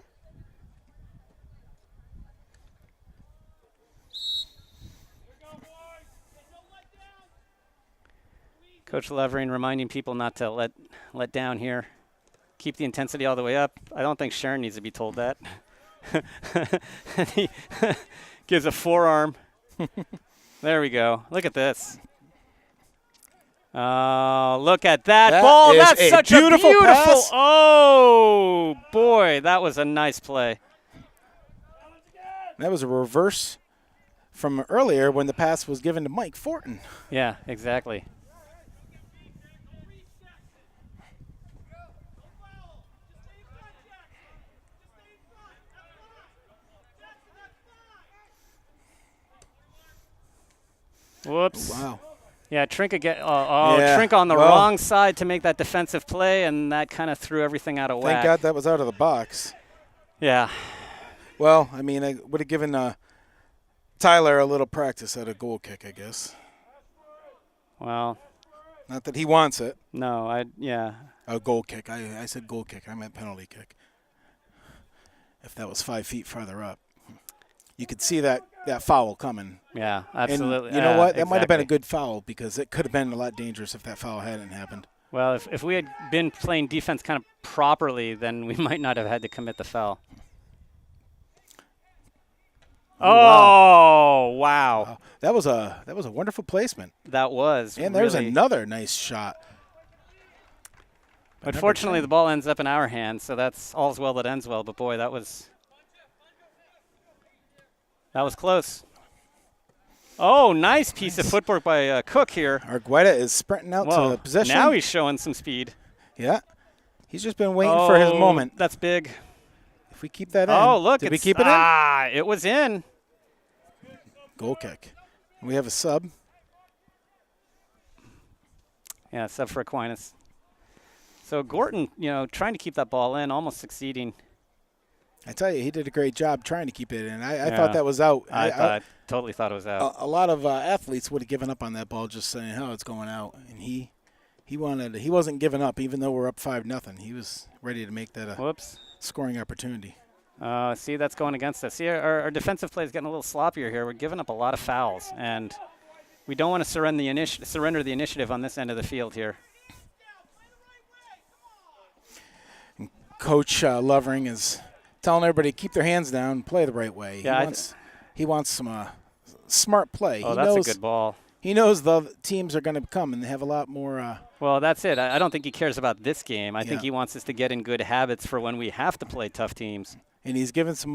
Coach Levering reminding people not to let down here. Keep the intensity all the way up. I don't think Sharon needs to be told that. He gives a forearm. There we go. Look at this. Oh, look at that ball. Is That's a such beautiful a beautiful. pass. Oh, boy. That was a nice play. That was a reverse from earlier when the pass was given to Mike Fortin. Yeah, exactly. Whoops. Wow. Yeah, Trink again. Yeah, Trink on the well- wrong side to make that defensive play, and that kind of threw everything out of whack. Thank God that was out of the box. Yeah. Well, I mean, I would have given Tyler a little practice at a goal kick, I guess. Well, Not that he wants it. no, yeah. A goal kick. I said goal kick. I meant penalty kick. If that was 5 feet farther up. You could see that foul coming. Yeah, absolutely. And you know what? That might have been a exactly. good foul because it could have been a lot dangerous if that foul hadn't happened. Well, if we had been playing defense kind of properly, then we might not have had to commit the foul. Oh, wow. That was a wonderful placement. That was. And there's really, another nice shot. Unfortunately, the ball ends up in our hands, so that's all's well that ends well. But, boy, that was close. Oh, nice piece of footwork by Cook here. Argueta is sprinting out Whoa, to possession. now he's showing some speed. Yeah. He's just been waiting for his moment. That's big. If we keep that in. Oh, look. Did we it's- keep it in? It was in. Goal kick. We have a sub. Yeah, sub for Aquinas. So Gorton, trying to keep that ball in, almost succeeding. I tell you, he did a great job trying to keep it in. I thought that was out. I totally thought it was out. A lot of athletes would have given up on that ball, just saying, "Oh, it's going out." And he wasn't giving up, even though we're up 5-0. He was ready to make that a scoring opportunity. See, that's going against us. See, our defensive play is getting a little sloppier here. We're giving up a lot of fouls, and we don't want to surrender the initiative on this end of the field here. And Coach Lovering is telling everybody to keep their hands down and play the right way. Yeah, he wants some smart play. Oh, that's a good ball. He knows the teams are going to come, and they have a lot more. Well, that's it. I don't think he cares about this game. I think he wants us to get in good habits for when we have to play tough teams. And he's given some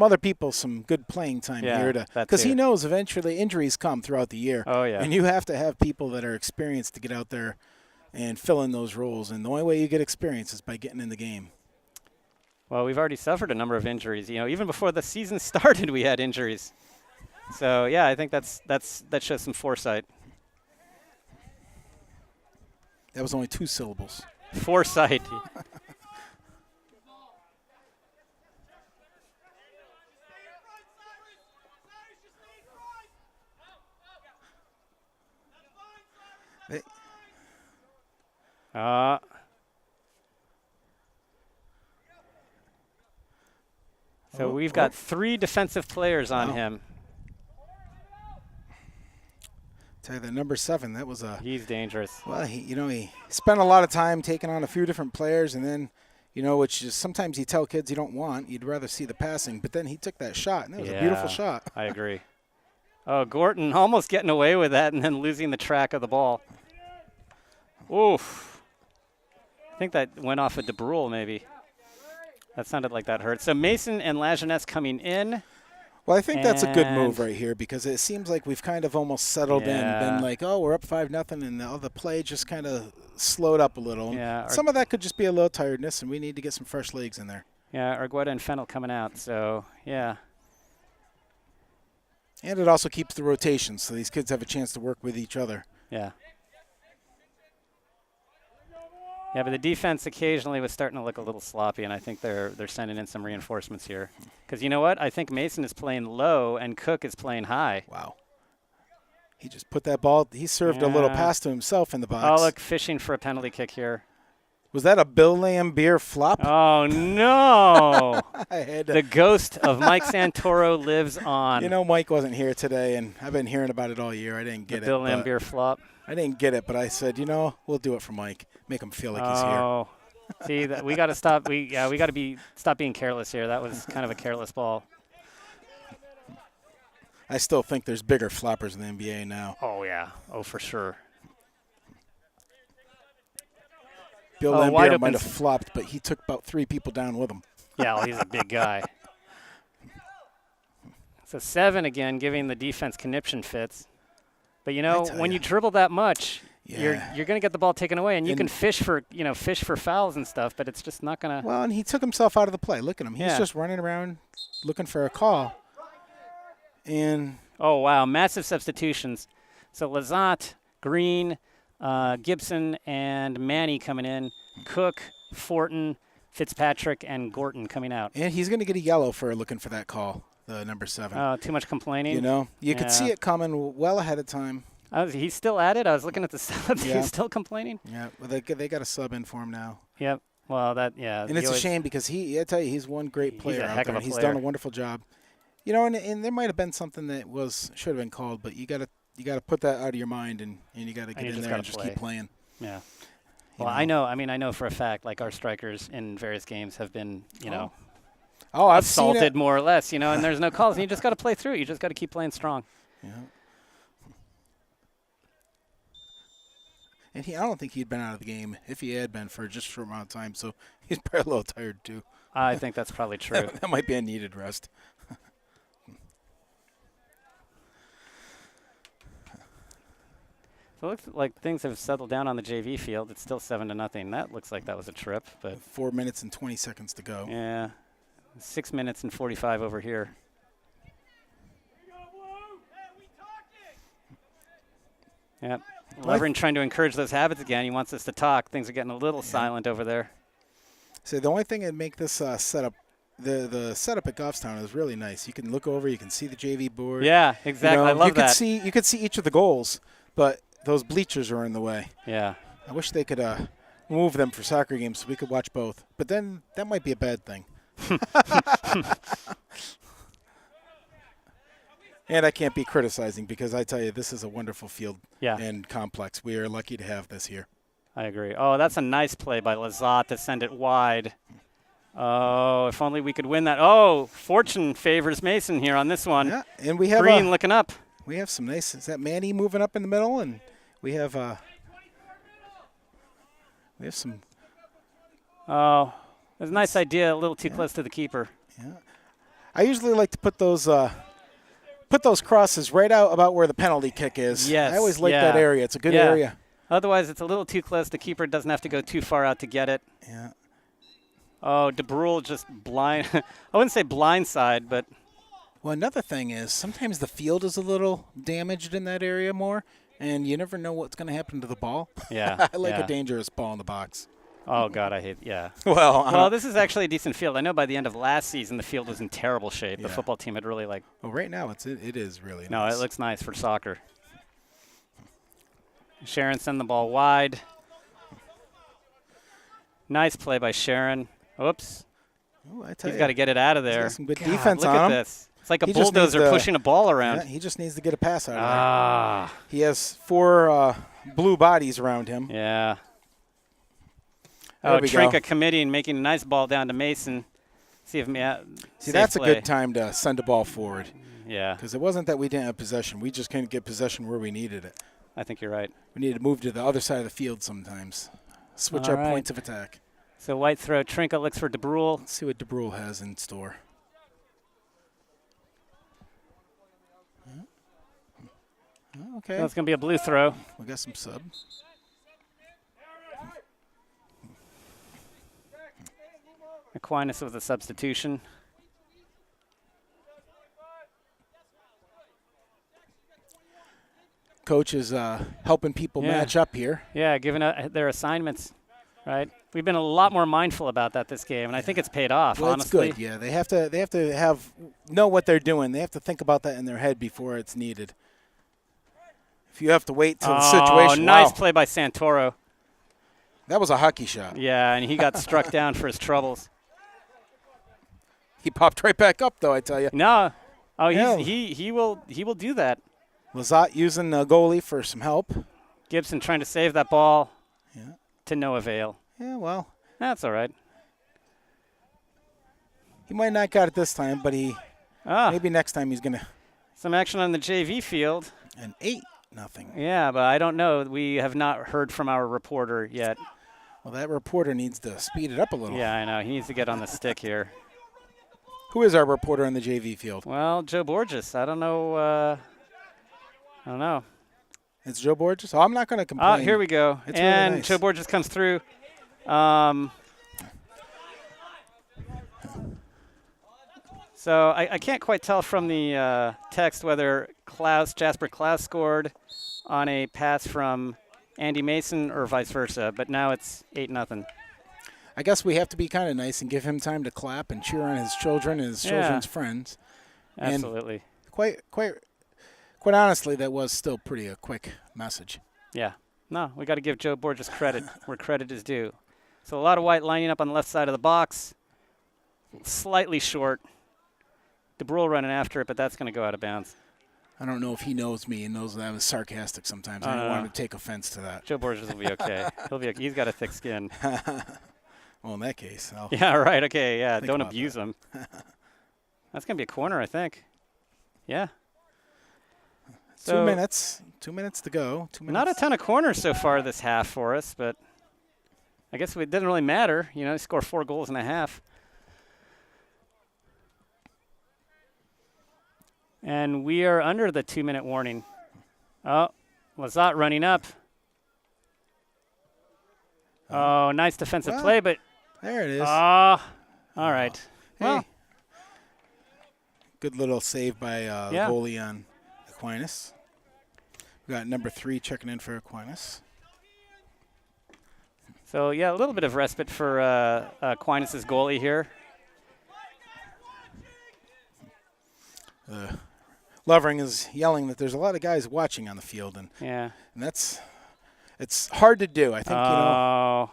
other people some good playing time here because he knows eventually injuries come throughout the year. Oh, yeah. And you have to have people that are experienced to get out there and fill in those roles. And the only way you get experience is by getting in the game. Well, we've already suffered a number of injuries. Even before the season started, we had injuries. So, yeah, I think that shows some foresight. That was only 2 syllables. Foresight. So we've got 3 defensive players on him. Tell you, the number 7, that was he's dangerous. Well, he spent a lot of time taking on a few different players, and then, which is sometimes you tell kids you don't want. You'd rather see the passing, but then he took that shot, and that was a beautiful shot. I agree. Oh, Gorton almost getting away with that and then losing the track of the ball. Oof. I think that went off of DeBrule maybe. That sounded like that hurt. So Mason and Lajeunesse coming in. Well, I think that's a good move right here because it seems like we've kind of almost settled in, been like, oh, we're up 5-0, and the play just kind of slowed up a little. Yeah, some of that could just be a little tiredness, and we need to get some fresh legs in there. Yeah, Argueta and Fennel coming out, so, yeah. And it also keeps the rotation, so these kids have a chance to work with each other. Yeah. Yeah, but the defense occasionally was starting to look a little sloppy, and I think they're sending in some reinforcements here. Because you know what? I think Mason is playing low, and Cook is playing high. Wow. He just put that ball. He served a little pass to himself in the box. Oh, look, fishing for a penalty kick here. Was that a Bill Laimbeer flop? Oh, no. The ghost of Mike Santoro lives on. Mike wasn't here today, and I've been hearing about it all year. I didn't get it. Bill Laimbeer flop. I didn't get it, but I said, we'll do it for Mike. Make him feel like he's here. Oh, see, we got to stop. We got to stop being careless here. That was kind of a careless ball. I still think there's bigger floppers in the NBA now. Oh yeah. Oh, for sure. Bill Laimbeer might have flopped, but he took about 3 people down with him. Yeah, well, he's a big guy. So 7 again, giving the defense conniption fits. But when you dribble that much, you're going to get the ball taken away, and you can fish for fouls and stuff, but it's just not going to. Well, and he took himself out of the play. Look at him; he's just running around looking for a call. And oh wow, massive substitutions. So Lazat, Green, Gibson, and Manny coming in. Cook, Fortin, Fitzpatrick, and Gorton coming out. And he's going to get a yellow for looking for that call. The number 7. Oh, too much complaining. You could see it coming well ahead of time. He's still at it. I was looking at the subs. He's still complaining. Yeah, well, they got a sub in for him now. Yep. Well, and it's a shame because I tell you, he's one great player out there. He's done a wonderful job. And there might have been something that should have been called, but you got to put that out of your mind and you got to get in there and just keep playing. Yeah. Well, I know for a fact, like our strikers in various games have been, I've assaulted more or less, and there's no calls. And you just got to play through it. You just got to keep playing strong. Yeah. And I don't think he'd been out of the game if he had been for just a short amount of time. So he's probably a little tired too. I think that's probably true. That might be a needed rest. So it looks like things have settled down on the JV field. It's still 7-0. That looks like that was a trip, but 4 minutes and 20 seconds to go. Yeah, 6 minutes and 45 over here. Yep. Levering trying to encourage those habits again. He wants us to talk. Things are getting a little silent over there. So the only thing that make this setup, the setup at Goffstown is really nice. You can look over, you can see the JV board. Yeah, exactly. I love that. You could see each of the goals, but those bleachers are in the way. Yeah. I wish they could move them for soccer games so we could watch both. But then that might be a bad thing. And I can't be criticizing because I tell you, this is a wonderful field and complex. We are lucky to have this here. I agree. Oh, that's a nice play by Lazat to send it wide. Oh, if only we could win that. Oh, fortune favors Mason here on this one. Yeah, and we have Green looking up. We have some nice. Is that Manny moving up in the middle? And we have some. Oh, that's a nice idea. A little too close to the keeper. Yeah, I usually like to put those crosses right out about where the penalty kick is. Yes. I always like that area. It's a good area. Otherwise, it's a little too close. The keeper doesn't have to go too far out to get it. Yeah. Oh, DeBrule just blind. I wouldn't say blindside, but. Well, another thing is sometimes the field is a little damaged in that area more, and you never know what's going to happen to the ball. Yeah. I like a dangerous ball in the box. Oh, God, I hate Well, this is actually a decent field. I know by the end of last season, the field was in terrible shape. The football team had really Well, right now it is really nice. No, it looks nice for soccer. Sharon send the ball wide. Nice play by Sharon. Oops. Ooh, I tell He's got to get it out of there. He's got some good defense look on at him. this. It's like a bulldozer pushing a ball around. Yeah, he just needs to get a pass out of there. He has 4 blue bodies around him. Yeah. There we Trinka go. committing, making a nice ball down to Mason. See that's a good time to send a ball forward. Yeah. Because it wasn't that we didn't have possession. We just couldn't get possession where we needed it. I think you're right. We need to move to the other side of the field sometimes. Switch our points of attack. So white throw. Trinka looks for DeBrule. Let's see what DeBrule has in store. Okay. That's going to be a blue throw. We got some subs. Aquinas with a substitution. Coach is helping people match up here. Yeah, giving their assignments, right? We've been a lot more mindful about that this game, and I think it's paid off, well, honestly. It's good, yeah. They have to know what they're doing. They have to think about that in their head before it's needed. If you have to wait till the situation. Oh, nice play by Santoro. That was a hockey shot. Yeah, and he got struck down for his troubles. He popped right back up, though, I tell you. No. Oh, he will do that. Lazat using the goalie for some help. Gibson trying to save that ball to no avail. Yeah, well. That's all right. He might not got it this time, but maybe next time he's going to. Some action on the JV field. And 8-0. Yeah, but I don't know. We have not heard from our reporter yet. Well, that reporter needs to speed it up a little. Yeah, I know. He needs to get on the stick here. Who is our reporter on the JV field? Well, Joe Borges. I don't know. It's Joe Borges? Oh, I'm not going to complain. Here we go. It's and really nice. Joe Borges comes through. So I can't quite tell from the text whether Jasper Klaus scored on a pass from Andy Mason or vice versa, but now it's 8-0. I guess we have to be kind of nice and give him time to clap and cheer on his children and his children's friends. Absolutely. And quite honestly, that was still pretty a quick message. Yeah. No, we got to give Joe Borges credit where credit is due. So a lot of white lining up on the left side of the box. Slightly short. DeBrule running after it, but that's going to go out of bounds. I don't know if he knows me and knows that I was sarcastic sometimes. I don't want him to take offense to that. Joe Borges will be okay. He's got a thick skin. Well, in that case. Yeah, right. Okay, yeah. Don't abuse that. him. That's going to be a corner, I think. Yeah. 2 minutes. 2 minutes to go. 2 minutes. Not a ton of corners so far this half for us, but I guess it doesn't really matter. You know, they score 4 goals in a half. And we are under the 2-minute warning. Oh, Lazat running up. Oh, nice defensive play, but there it is. all right. Hey. Well, good little save by the goalie on Aquinas. We got number 3 checking in for Aquinas. So, yeah, a little bit of respite for Aquinas' goalie here. Lovering is yelling that there's a lot of guys watching on the field, and Yeah. it's hard to do. I think Oh.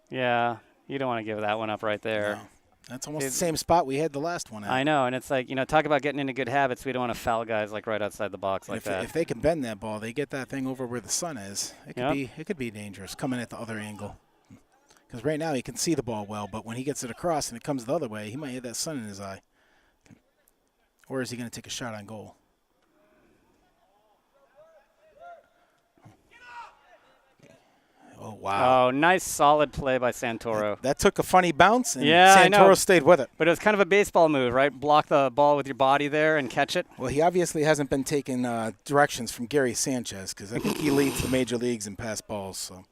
Yeah, you don't want to give that one up right there. no, that's almost the same spot we had the last one at. I know, and it's like, talk about getting into good habits. We don't want to foul guys like right outside the box like that. If they can bend that ball, they get that thing over where the sun is. It could be dangerous coming at the other angle. Because right now he can see the ball well, but when he gets it across and it comes the other way, he might hit that sun in his eye. Or is he going to take a shot on goal? Oh, wow. Oh, nice solid play by Santoro. That took a funny bounce, and Yeah, I know. Santoro stayed with it. But it was kind of a baseball move, right? Block the ball with your body there and catch it. Well, he obviously hasn't been taking directions from Gary Sanchez, because I think he leads the major leagues in pass balls. So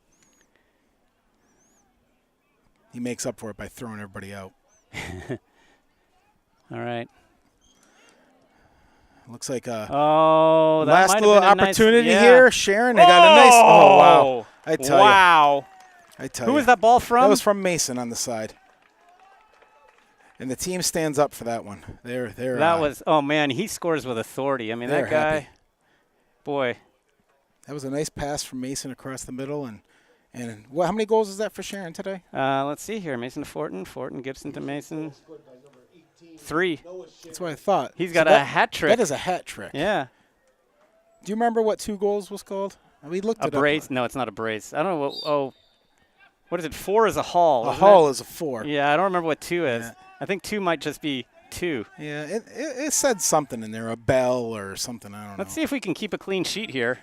he makes up for it by throwing everybody out. All right. Looks like a that last might have little been a nice- opportunity yeah. here. Sharon, they got a nice. Oh, wow. I tell you. Wow. I tell Who you. was that ball from? That was from Mason on the side. And the team stands up for that one. Oh, man, he scores with authority. I mean, that they're guy, happy. boy. That was a nice pass from Mason across the middle. And how many goals is that for Sharon today? Let's see here. Mason to Fortin. Fortin, Gibson to Mason. 3. That's what I thought. He's got a hat trick. That is a hat trick. Yeah. Do you remember what 2 goals was called? We looked A it up. brace? No, it's not a brace. I don't know what is it? 4 is a haul. A isn't haul it? is a 4. Yeah, I don't remember what 2 is. Yeah. I think 2 might just be 2. Yeah, it said something in there, a bell or something. I don't know. Let's see if we can keep a clean sheet here.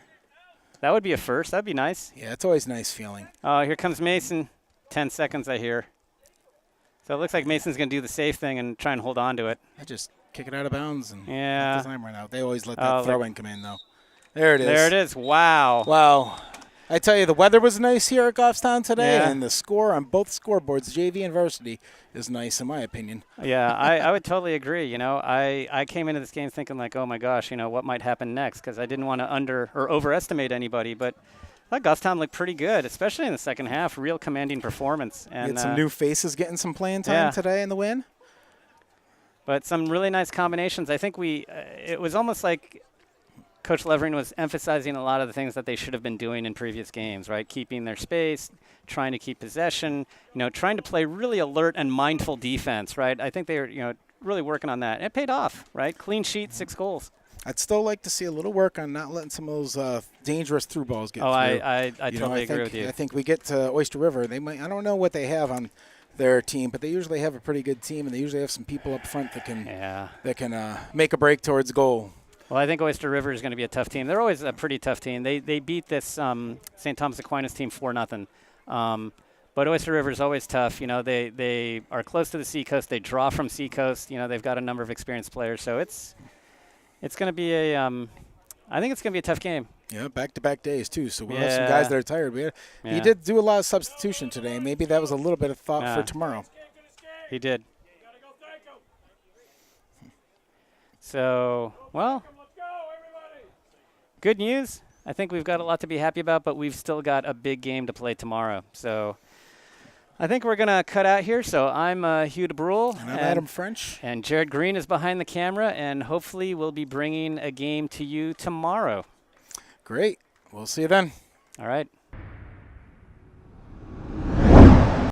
That would be a first. That'd be nice. Yeah, it's always a nice feeling. Oh, here comes Mason. 10 seconds, I hear. So it looks like Mason's going to do the safe thing and try and hold on to it. I just kick it out of bounds and Yeah. let the time run out. They always let that Oh, throw-in come in, though. There it is. There it is. Wow. Wow. I tell you, the weather was nice here at Goffstown today, Yeah. and the score on both scoreboards, JV and varsity, is nice in my opinion. Yeah, I would totally agree. I came into this game thinking like, oh my gosh, what might happen next? Because I didn't want to under or overestimate anybody, but I thought Goffstown looked pretty good, especially in the second half. Real commanding performance. We And had some new faces getting some playing time yeah. today in the win. But some really nice combinations. I think it was almost like Coach Levering was emphasizing a lot of the things that they should have been doing in previous games, right? Keeping their space, trying to keep possession, trying to play really alert and mindful defense, right? I think they were, really working on that. And it paid off, right? Clean sheet, 6 goals. I'd still like to see a little work on not letting some of those dangerous through balls get through. I totally agree with you. I think we get to Oyster River. They might. I don't know what they have on their team, but they usually have a pretty good team, and they usually have some people up front that can make a break towards goal. Well, I think Oyster River is going to be a tough team. They're always a pretty tough team. They beat this St. Thomas Aquinas team 4-0. But Oyster River is always tough. They are close to the Seacoast. They draw from Seacoast. They've got a number of experienced players. So it's going to be I think it's going to be a tough game. Yeah, back-to-back days, too. So we'll have some guys that are tired. He Yeah. did do a lot of substitution today. Maybe that was a little bit of thought for tomorrow. He did. So, well, good news. I think we've got a lot to be happy about, but we've still got a big game to play tomorrow. So I think we're going to cut out here. So I'm Hugh DeBrule. And I'm Adam French. And Jared Green is behind the camera, and hopefully we'll be bringing a game to you tomorrow. Great. We'll see you then. All right.